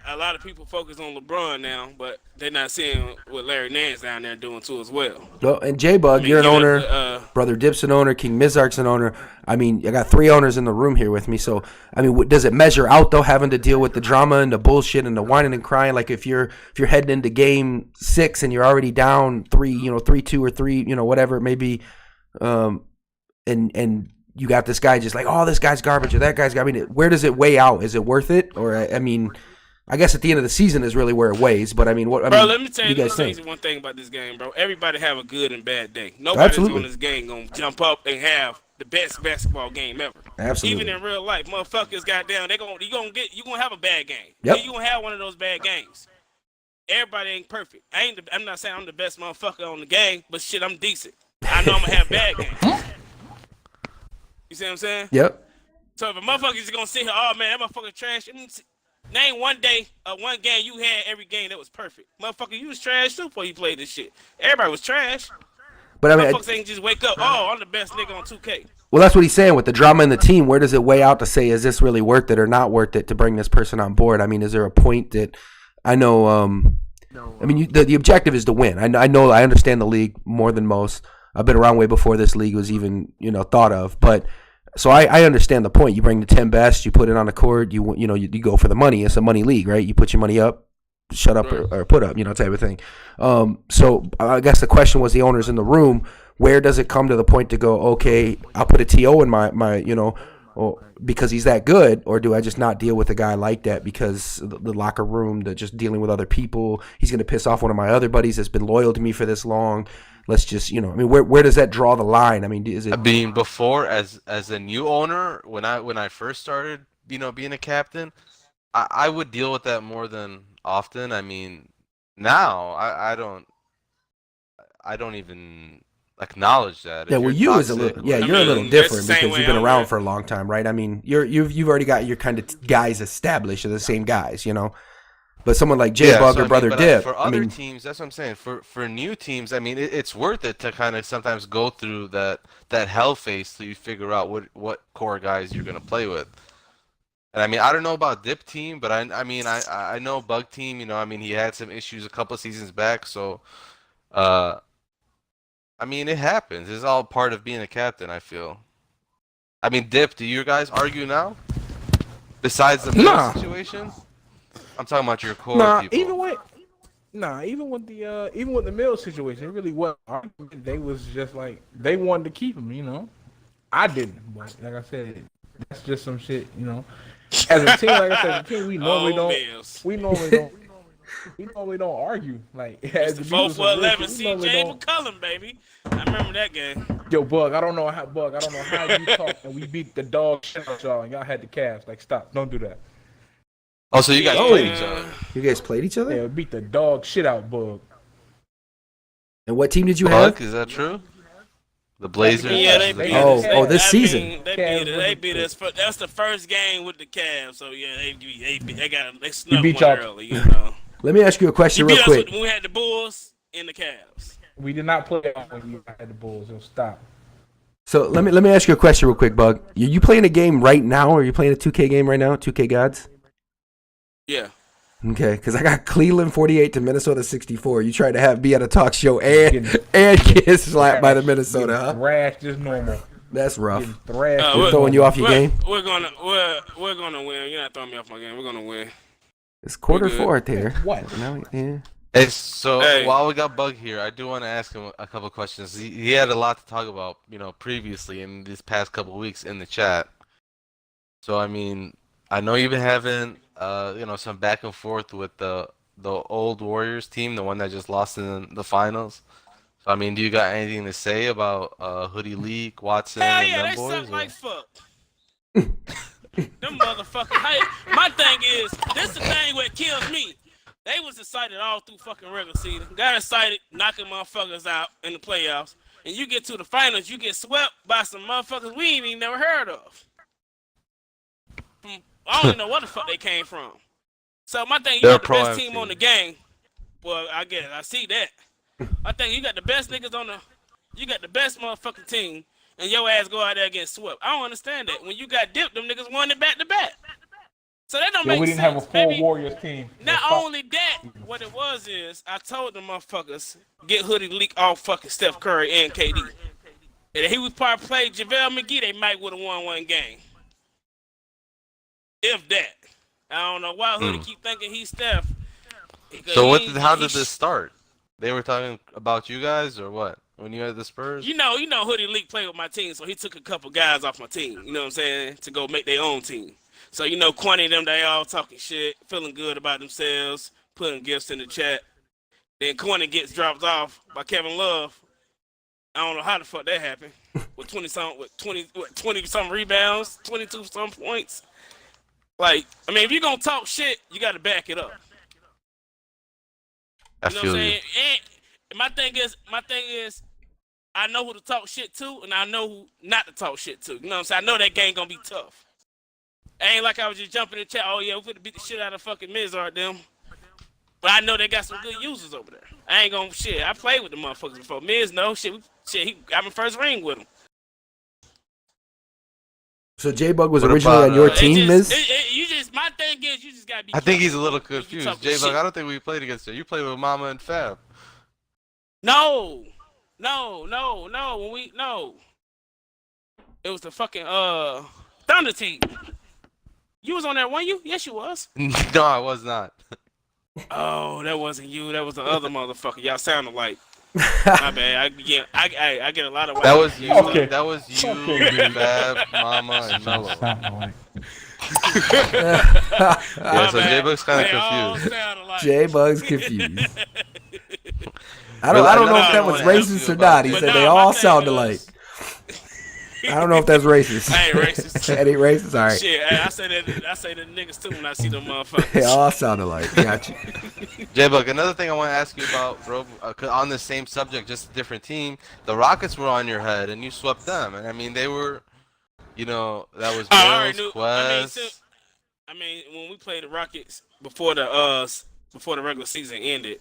though. A lot of people focus on LeBron now, but they're not seeing what Larry Nance down there doing too as well. Well, and J-Bug, I mean, you're an give it, owner. Brother Dip's an owner. King Mizark's an owner. I mean, I got 3 owners in the room here with me. So, I mean, does it measure out, though, having to deal with the drama and the bullshit and the whining and crying? Like, if you're heading into game 6 and you're already down 3-2 or 3, whatever it may be, and you got this guy just like, oh, this guy's garbage or that guy's garbage. I mean, where does it weigh out? Is it worth it? Or I mean, I guess at the end of the season is really where it weighs. But I mean, what? I Bro, mean, let me tell you, guys think? one thing about this game, bro. Everybody have a good and bad day. Nobody's on this game gonna jump up and have the best basketball game ever. Absolutely. Even in real life, motherfuckers, goddamn, you gonna have a bad game. Yep. You gonna have one of those bad games. Everybody ain't perfect. I'm not saying I'm the best motherfucker on the game, but shit, I'm decent. I know I'm gonna have bad games. You see what I'm saying? Yep. So if a motherfucker is gonna sit here, oh man, that motherfucker trash. Name one day, one game you had every game that was perfect. Motherfucker, you was trash too before you played this shit. Everybody was trash. But I mean, motherfuckers ain't just wake up, oh, I'm the best nigga on 2K. Well, that's what he's saying with the drama in the team. Where does it weigh out to say, is this really worth it or not worth it to bring this person on board? I mean, is there a point that I know? I mean, the objective is to win. I understand the league more than most. I've been around way before this league was even thought of. But so I understand the point. You bring the 10 best, you put it on the court. You go for the money. It's a money league, right? You put your money up, shut up or put up, type of thing. So I guess the question was the owners in the room. Where does it come to the point to go, okay, I'll put a TO in my because he's that good, or do I just not deal with a guy like that because the locker room, just dealing with other people, he's going to piss off one of my other buddies that's been loyal to me for this long. Let's just, I mean, where does that draw the line? I mean, is it? I mean, before as a new owner, when I first started, being a captain, I would deal with that more than often. I mean, now I don't even acknowledge that. Yeah, well, you is a little, you're a little different because you've been around for a long time, right? I mean, you've already got your kind of guys established, are the same guys, But someone like Jay Bug or Brother Dip, for other teams, that's what I'm saying. For new teams, I mean, it's worth it to kind of sometimes go through that hell phase so you figure out what core guys you're gonna play with. And I mean, I don't know about Dip team, but I know Bug team. I mean, he had some issues a couple of seasons back, so. I mean, it happens. It's all part of being a captain, I feel. I mean, Dip, do you guys argue now? Besides the Bill situation? I'm talking about your core people. Even with the Mill situation, it really wasn't argument. They was just like, they wanted to keep him, I didn't. But like I said, that's just some shit, As a team, like I said, we normally don't argue. Like, it's the 4 for 11 CJ McCullum, baby. I remember that game. Yo, Bug, I don't know how you talk and we beat the dog shit out y'all and y'all had the Cavs. Like, stop, don't do that. Oh, so you guys played each other? You guys played each other? Yeah, beat the dog shit out, Bug. And what team did you have? Is that true? The Blazers. Yeah, they beat us. This season. They beat us. That's the first game with the Cavs. So yeah, they snuck one early. Let me ask you a question real quick. When we had the Bulls and the Cavs. We did not play when you had the Bulls. So stop. So let me ask you a question real quick, Bug. Are you playing a game right now, or are you playing a 2K game right now? 2K Godz? Yeah. Okay, because I got Cleveland 48 to Minnesota 64. You tried to be at a talk show and get slapped by the Minnesota, huh? Thrashed is normal. That's rough. We're throwing you off your game? We're gonna win. You're not throwing me off my game. We're gonna win. It's quarter fourth here. What? Yeah. Hey, while we got Bug here, I do want to ask him a couple of questions. He had a lot to talk about, previously in these past couple of weeks in the chat. So I mean, I know you've been having some back and forth with the old Warriors team, the one that just lost in the finals. So I mean, do you got anything to say about Hoodie Leak, Watson, Hell and yeah, them they boys? suck like fuck. Them motherfuckers. Hey, my thing is, this the thing what kills me. They was excited all through fucking regular season. Got excited, knocking motherfuckers out in the playoffs. And you get to the finals, you get swept by some motherfuckers we ain't even never heard of. I don't even know where the fuck they came from. So my thing, you got the best team on the game. Well, I guess I see that. I think you got the best niggas you got the best motherfucking team, and your ass go out there and get swept. I don't understand that. When you got dipped, them niggas won it back to back. So that don't make sense. We didn't have a full Warriors team. Not only that, what it was is I told them motherfuckers get Hoodie Leak off fucking Steph Curry and KD. And if he was probably played JaVale McGee, they might would have won one game. If that. I don't know why Hoodie keep thinking he's Steph. So how did this start? They were talking about you guys or what? when you had the Spurs? You know, Hoodie Leak played with my team, so he took a couple guys off my team. You know what I'm saying? To go make their own team. So Quanny and them, they all talking shit, feeling good about themselves, putting gifts in the chat. Then Quanny gets dropped off by Kevin Love. I don't know how the fuck that happened. With 20 some rebounds, 22 some points. Like, I mean, if you're gonna talk shit, you gotta back it up. I You know feel what I'm you. saying? And my thing is, I know who to talk shit to, and I know who not to talk shit to. You know what I'm saying? I know that game gonna be tough. Ain't like I was just jumping in the chat. Oh yeah, we're gonna beat the shit out of fucking Mizard them. But I know they got some good users over there. I ain't gonna shit. I played with the motherfuckers before. Miz, no shit. He got my first ring with him. So J-Bug was What originally about, on your uh, team, Miz? My thing is, you just gotta be. I think he's a careful little when you confused. talking J-Bug, shit. I don't think we played against you. You played with Mama and Fab. No. It was the fucking Thunder team. You was on there, weren't you? Yes, you was. No, I was not. Oh, that wasn't you. That was the other motherfucker. Y'all sounded like. My bad. I get a lot of. That was you. Okay. That was you, Okay. Fab, Mama, and Mello. Sounding like- Yeah, so J-Bug's kind of They all confused. sounded like. J-Bug's confused. I Really, don't know if another that thing was I wanna ask racist you or not. He about- said But they no, my all thing sound was- alike. I don't know if that's racist. I ain't racist. That ain't racist? All right. Shit, I say that niggas too when I see them motherfuckers. They all sound alike. Got you. J-Bug, another thing I want to ask you about, bro, on the same subject, just a different team. The Rockets were on your head, and you swept them. And I mean, they were, that was I already Mills, knew. Quest. I mean, when we played the Rockets before the regular season ended,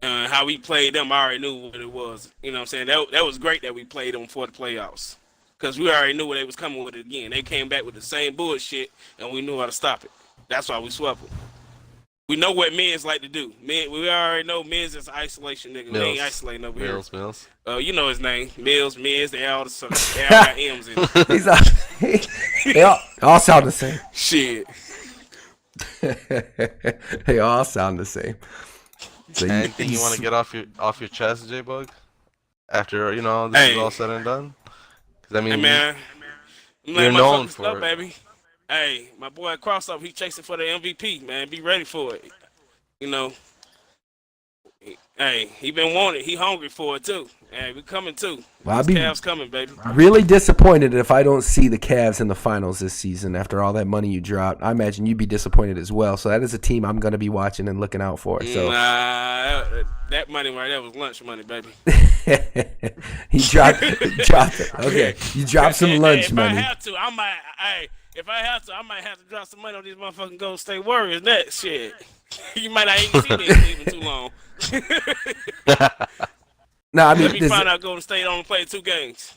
how we played them, I already knew what it was. You know what I'm saying? That was great that we played them for the playoffs. Because we already knew where they was coming with it again. They came back with the same bullshit, and we knew how to stop it. That's why we swept them. We know what men's like to do. We already know men's is an isolation nigga. We ain't isolating over Mills. here. You know his name. Mills, they all got M's in it. They all sound the same. Shit. They all sound the same. So Anything you want to get off your chest, J-Bug? After, this Hey. is all said and done? Because, I mean, Hey, man. you're known for it. Baby. Hey, my boy Crossover, he chasing for the MVP, man. Be ready for it. Hey, he been wanted. He hungry for it, too. Hey, we coming, too. Well, I'll These be Cavs coming, baby. really disappointed if I don't see the Cavs in the finals this season after all that money you dropped. I imagine you'd be disappointed as well. So that is a team I'm going to be watching and looking out for. So Nah, that money right there was lunch money, baby. he dropped it. Okay, you dropped some lunch If money. I have to, I might have to drop some money on these motherfucking Golden State Warriors. That shit. You might not even see me leaving too long. No, I mean, Let me find out Golden State only played 2 games.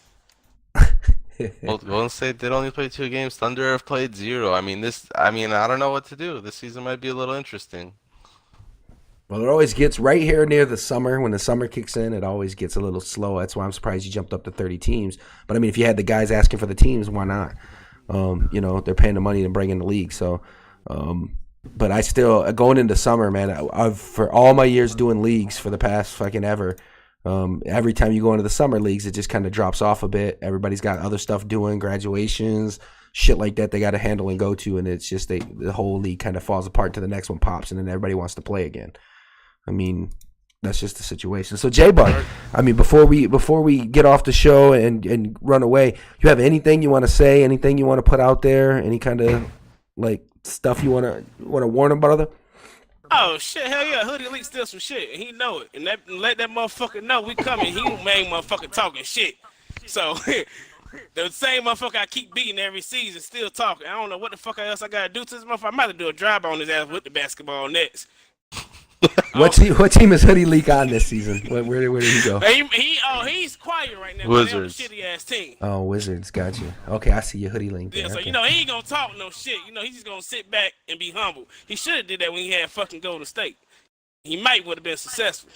Well, Golden State did only play 2 games. Thunder have played 0. I mean, I don't know what to do. This season might be a little interesting. Well, it always gets right here near the summer. When the summer kicks in, it always gets a little slow. That's why I'm surprised you jumped up to 30 teams. But I mean, if you had the guys asking for the teams, why not? They're paying the money to bring in the league. So, but I still going into summer, man. I've for all my years doing leagues for the past fucking ever. Every time you go into the summer leagues, it just kind of drops off a bit. Everybody's got other stuff doing, graduations, shit like that they got to handle and go to, and it's just the whole league kind of falls apart until the next one pops, and then everybody wants to play again. I mean, that's just the situation. So J-Bug, I mean, before we get off the show and run away, you have anything you want to say? Anything you want to put out there? Any kind of like stuff you want to warn them, brother? Oh shit, hell yeah, Hoodie Elite steal some shit, and he know it, and let that motherfucker know we coming. He main motherfucker talking shit. So the same motherfucker I keep beating every season, still talking. I don't know what the fuck else I gotta do to this motherfucker. I might have to do a drive on his ass with the basketball nets. What team is Hoodie League on this season? Where did he go? He's quiet right now. Wizards. They have a shitty ass team. Oh, Wizards, got you. Okay, I see your Hoodie link there. Yeah, so Okay. he ain't gonna talk no shit. He's just gonna sit back and be humble. He should have did that when he had fucking Golden State. He might would have been successful.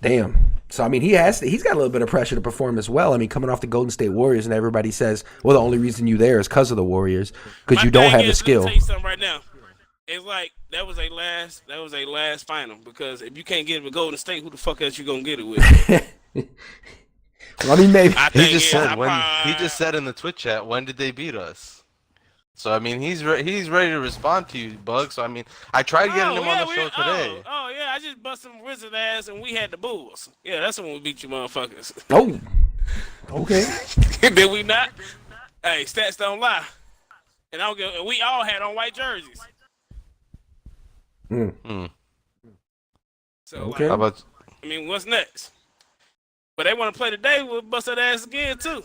Damn. So I mean, he's got a little bit of pressure to perform as well. I mean, coming off the Golden State Warriors, and everybody says, well, the only reason you there is because of the Warriors, because you don't have the skill. Let me tell you something right now. it's like that was a last final because if you can't get it with Golden State, who the fuck else you gonna get it with? Well, I mean, maybe. He just said in the Twitch chat, when did they beat us? So I mean, he's ready to respond to you, Bug. So I mean, I tried getting him on the show today. Oh yeah, I just busted some Wizard ass and we had the Bulls. Yeah, that's when we beat you motherfuckers. Oh, okay. Did we not? Hey, stats don't lie. And we all had on white jerseys. So Okay. How about? I mean, what's next? But they want to play today. We'll bust that ass again too.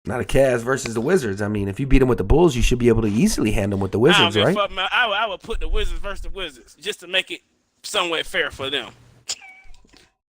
Not a Cavs versus the Wizards. I mean, if you beat them with the Bulls, you should be able to easily hand them with the Wizards, right? I would put the Wizards versus the Wizards just to make it somewhat fair for them.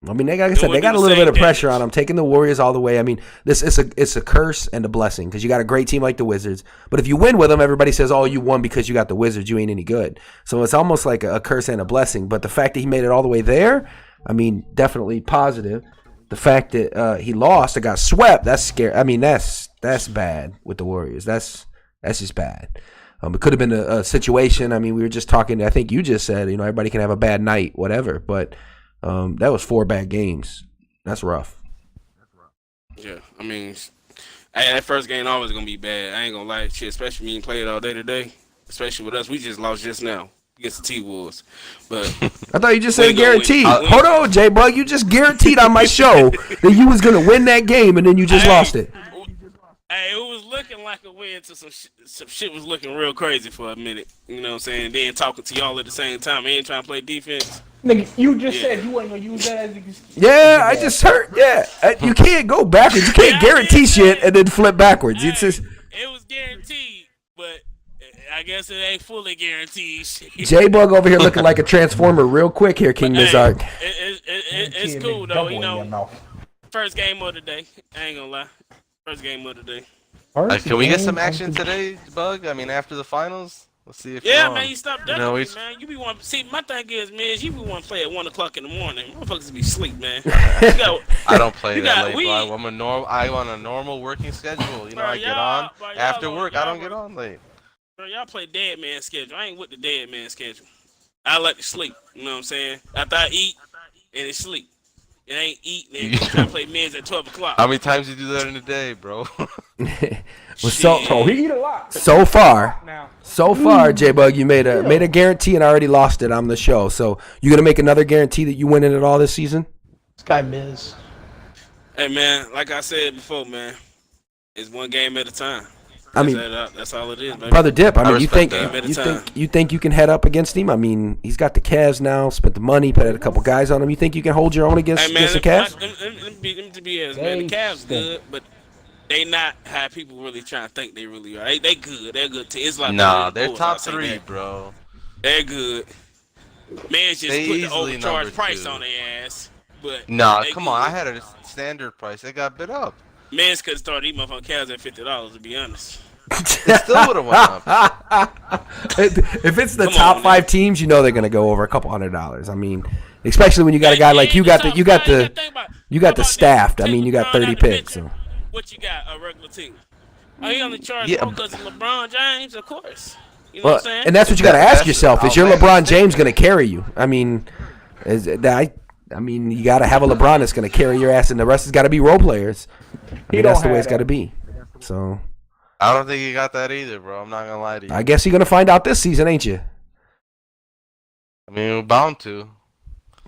I mean, like I said, they got a little bit of pressure on them, taking the Warriors all the way. I mean, it's a curse and a blessing because you got a great team like the Wizards. But if you win with them, everybody says, "Oh, you won because you got the Wizards. You ain't any good." So it's almost like a curse and a blessing. But the fact that he made it all the way there, I mean, definitely positive. The fact that he lost, got swept, that's scary. I mean, that's bad with the Warriors. That's just bad. It could have been a situation. I mean, we were just talking. I think you just said, everybody can have a bad night, whatever. But that was 4 bad games. That's rough. Yeah, I mean, that first game always gonna be bad. I ain't gonna lie, shit. Especially when you play it all day today. Especially with us, we just lost just now against the T-Wolves. But I thought you just said guaranteed. Hold on, J-Bug. You just guaranteed on my show that you was going to win that game, and then you just lost it. Hey, it was looking like a win to some shit was looking real crazy for a minute. You know what I'm saying? Then talking to y'all at the same time. Ain't trying to play defense. Nigga, you just said you wasn't going to use that as an excuse. Yeah, I just heard. Yeah, you can't go backwards. You can't guarantee shit and then flip backwards. It's just... It was guaranteed, but I guess it ain't fully guaranteed. J-Bug over here looking like a transformer real quick here, King Nizark. It's cool, though. First game of the day. I ain't gonna lie. First game of the day. Can we get some action today, Bug? I mean, after the finals? Let's see if man, you stop ducking me, man. You be want see. My thing is, man, you be want to play at 1 o'clock in the morning. Motherfuckers be asleep, man. I don't play that late, bro. I'm on a normal working schedule. Bro, I get on after work. I don't get on late. Bro, y'all play dead man schedule. I ain't with the dead man schedule. I like to sleep. You know what I'm saying? After I eat, and it's sleep. It ain't eat, and try to play men's at 12 o'clock. How many times you do that in a day, bro? So he eat a lot. So far, J-Bug, you made a guarantee and I already lost it on the show. So you gonna make another guarantee that you win it all this season? This guy Miz. Hey man, like I said before, man, it's one game at a time. I mean, that's all it is, baby. Brother Dip. I mean, you think you can head up against him? I mean, he's got the Cavs now. Spent the money, put a couple guys on him. You think you can hold your own against the Cavs? Let me be honest, man. The Cavs good, but they not how people really trying to think they really are. They good. They're good too. It's like they're top 3, bro. They're good. Man's just put the overcharged price on their ass. But come on. I had a standard price. They got bid up. Man's could start eating motherfucking Cavs at $50. To be honest. It still would have went up. If it's the top 5 teams, you know they're gonna go over a couple $100. I mean, especially when you got a guy like you got the staffed. I mean, you got 30 picks. So. What you got? A regular team? Are you only charging because of LeBron James? Of course. You know what I'm saying? And that's what you got to ask yourself: is your LeBron James gonna carry you? I mean, you got to have a LeBron that's gonna carry your ass, and the rest has got to be role players. I mean, that's the way it's got to be. So. I don't think you got that either, bro. I'm not gonna lie to you. I guess you're gonna find out this season, ain't you? I mean, we're bound to.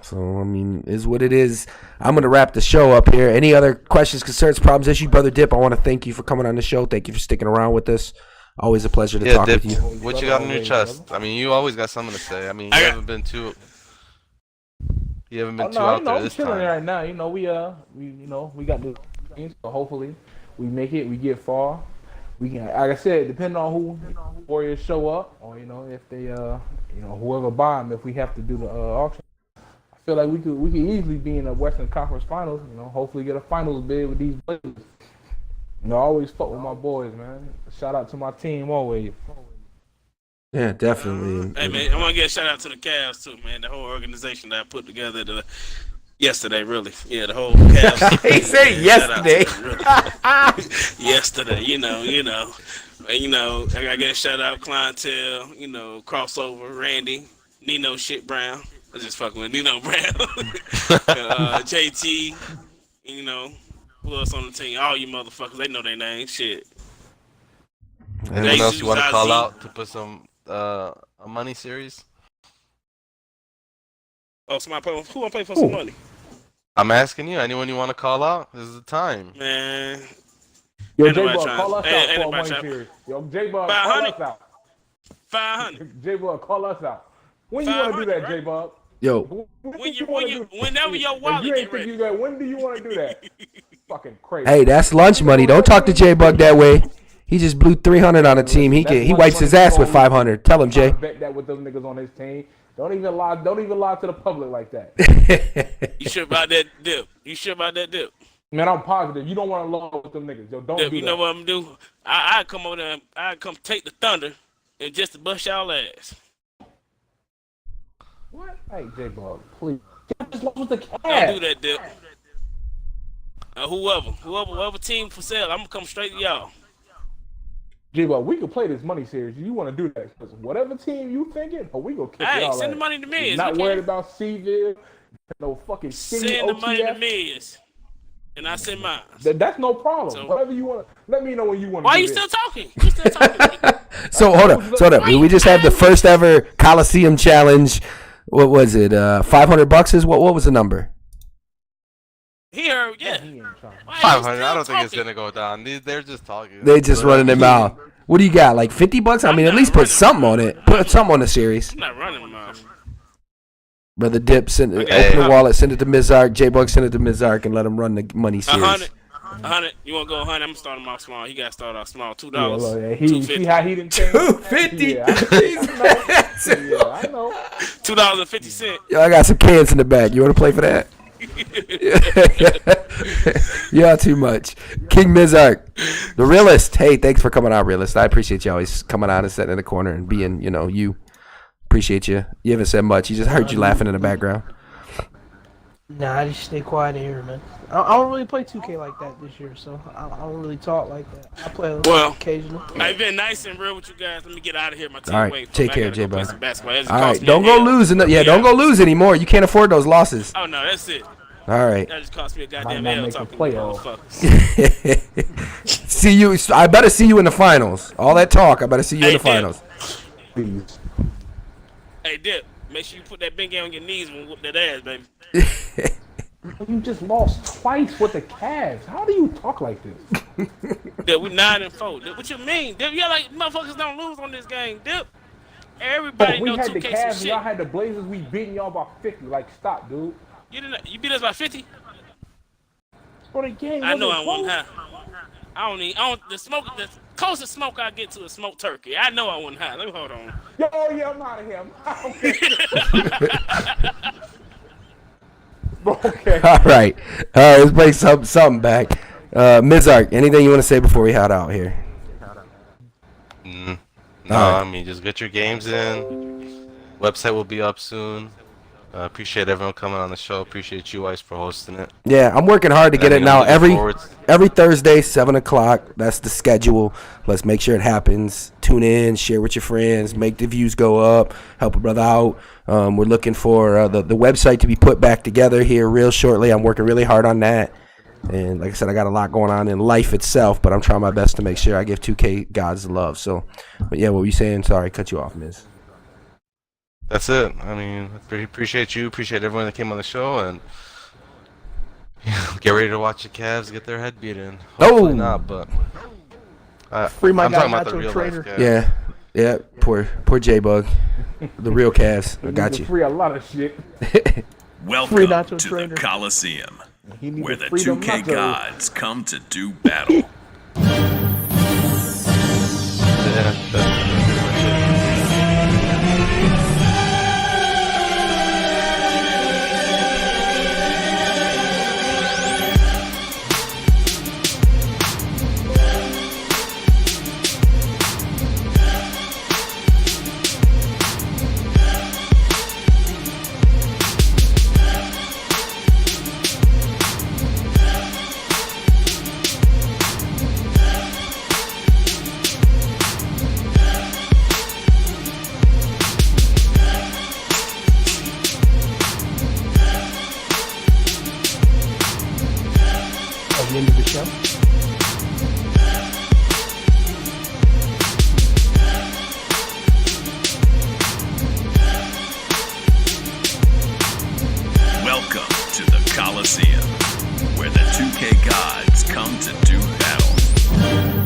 So, I mean, is what it is. I'm gonna wrap the show up here. Any other questions, concerns, problems, issues, Brother Dip? I want to thank you for coming on the show. Thank you for sticking around with us. Always a pleasure to talk Dip, with you. What you got on your chest? I mean, you always got something to say. I mean, you haven't been too out there this time. Right now, we got the games, so hopefully we make it. We get far. We can, like I said, depending on who Warriors show up, or if they, whoever buy them, if we have to do the auction, I feel like we could easily be in the Western Conference Finals. Hopefully get a finals bid with these Blazers. I always fuck with my boys, man. Shout out to my team always. Yeah, definitely. Hey man, I want to give a shout out to the Cavs too, man. The whole organization that I put together yesterday, really. Yeah, the whole Cavs. He said yesterday. Yesterday, you know. And, you know, I gotta get a shout out clientele, you know, crossover, Randy, Nino Shit Brown. I just fucking with Nino Brown. JT, you know, who else on the team? All you motherfuckers, they know their name. Shit. Anyone else you want to call Zazie. out to put some a money series? Oh, somebody play, who want to play for some money? I'm asking you. Anyone you want to call out? This is the time. Man. Yo, Ain't nobody J-Bug, trying- call us ain't- out ain't for a nobody money trying- series. Yo, J-Bug, 500. call us out. 500. J-Bug, call us out. When you want to do 500, that, right? J-Bug? Yo, Whenever your wallet get ready. When do you want to do that? Fucking crazy. hey, that's lunch money. Don't talk to J Bug that way. He just blew 300 on a team. He wipes his ass with 500. Tell him, Jay. I bet that with those niggas on his team. Don't even lie to the public like that. You sure about that dip? Man, I'm positive. You don't want to load with them niggas. Yo, don't Dip, do you that. know what I'm gonna do? I come over there, I come take the thunder and just to bust y'all ass. What? Hey, J-Bug, please. Just lost with the Don't Cavs. do that, Dip. Whoever team for sale, I'm gonna come straight to y'all. J-Bug, we can play this money series. You want to do that? Because whatever team you thinking, we gonna kick Hey, y'all send ass. the money to me. Not worried about Seville, no fucking skinny Send the money to OTF. Miz, and I send mine. That's no problem. So- Whatever you want to, let me know when you want to Why do you this. still talking? You still talking? So hold up. We just have the first ever Colosseum challenge. What was it? $500 is what was the number? He heard, yeah. He ain't trying. Why you 500. still I don't think it's talking? gonna go down. They're just talking. They just running their mouth. What do you got? Like $50? I mean, at least put something on it. Put something on the series. I'm not running my mouth. Brother Dip, open Okay. the wallet, send it to Mizark. J-Bug, send it to Mizark, and let him run the money series. 100. You want to go 100? I'm starting him off small. He got to start off small. $2. Yeah, look, yeah, he see 250. how he didn't change. 250. Yeah, I know. $2.50. Yo, I got some cans in the back. You want to play for that? Y'all too much. King Mizark, the realist. Hey, thanks for coming out, realist. I appreciate you always coming out and sitting in the corner and being, you. Appreciate you. You haven't said much. You just heard you laughing in the background. Nah, I just stay quiet in here, man. I don't really play 2K like that this year, so I don't really talk like that. I play a little occasionally. I've been nice and real with you guys. Let me get out of here. My team All right, waiting for take me. I care, gotta go play J-Bug. some basketball. It just All cost right, me don't a go hell. lose. Don't go lose anymore. You can't afford those losses. Oh no, that's it. All right. That just cost me a Might goddamn not L make the talking playoffs. motherfuckers. See you. I better see you in the finals. All that talk. I better see you in the Dip. finals. Please. Hey, Dip, make sure you put that bingy on your knees and whoop that ass, baby. You just lost twice with the Cavs. How do you talk like this? Dip, we 9-4. Dip, what you mean? Dip, yeah, like motherfuckers don't lose on this game. Dip, everybody We know had the 2K Cavs some and shit. y'all had the Blazers. We beating y'all by 50. Like, stop, dude. You beat us by 50? For the game, I know wasn't I won close. high. The closest smoke I get to is smoked turkey. I know I won high. Let me hold on. Yo, yeah, I'm out of here. Okay. All right. Let's bring something back. Mizark, anything you want to say before we head out here? No, All right. I mean, just get your games in. Website will be up soon. Appreciate everyone coming on the show. Appreciate you guys for hosting it. Yeah, I'm working hard to get it I'm now. looking forward- Every Thursday, 7 o'clock. That's the schedule. Let's make sure it happens. Tune in, share with your friends, make the views go up, help a brother out. We're looking for the website to be put back together here real shortly. I'm working really hard on that. And like I said, I got a lot going on in life itself, but I'm trying my best to make sure I give 2K Godz the love. So, but yeah, what were you saying? Sorry, cut you off, Miz. That's it. I mean, appreciate you. Appreciate everyone that came on the show, and get ready to watch the Cavs get their head beat in. Hopefully not, but Free my I'm guy talking about the Nacho real Trader. life Cavs. Yeah. Poor J-Bug. The real Cavs. I got He need to you. free a lot of shit. Welcome nacho to trader. the Colosseum, He need where to the free them 2K nachos. gods come to do battle. Yeah, that's pretty much it. the end of the show. Welcome to the Colosseum, where the 2K gods come to do battle.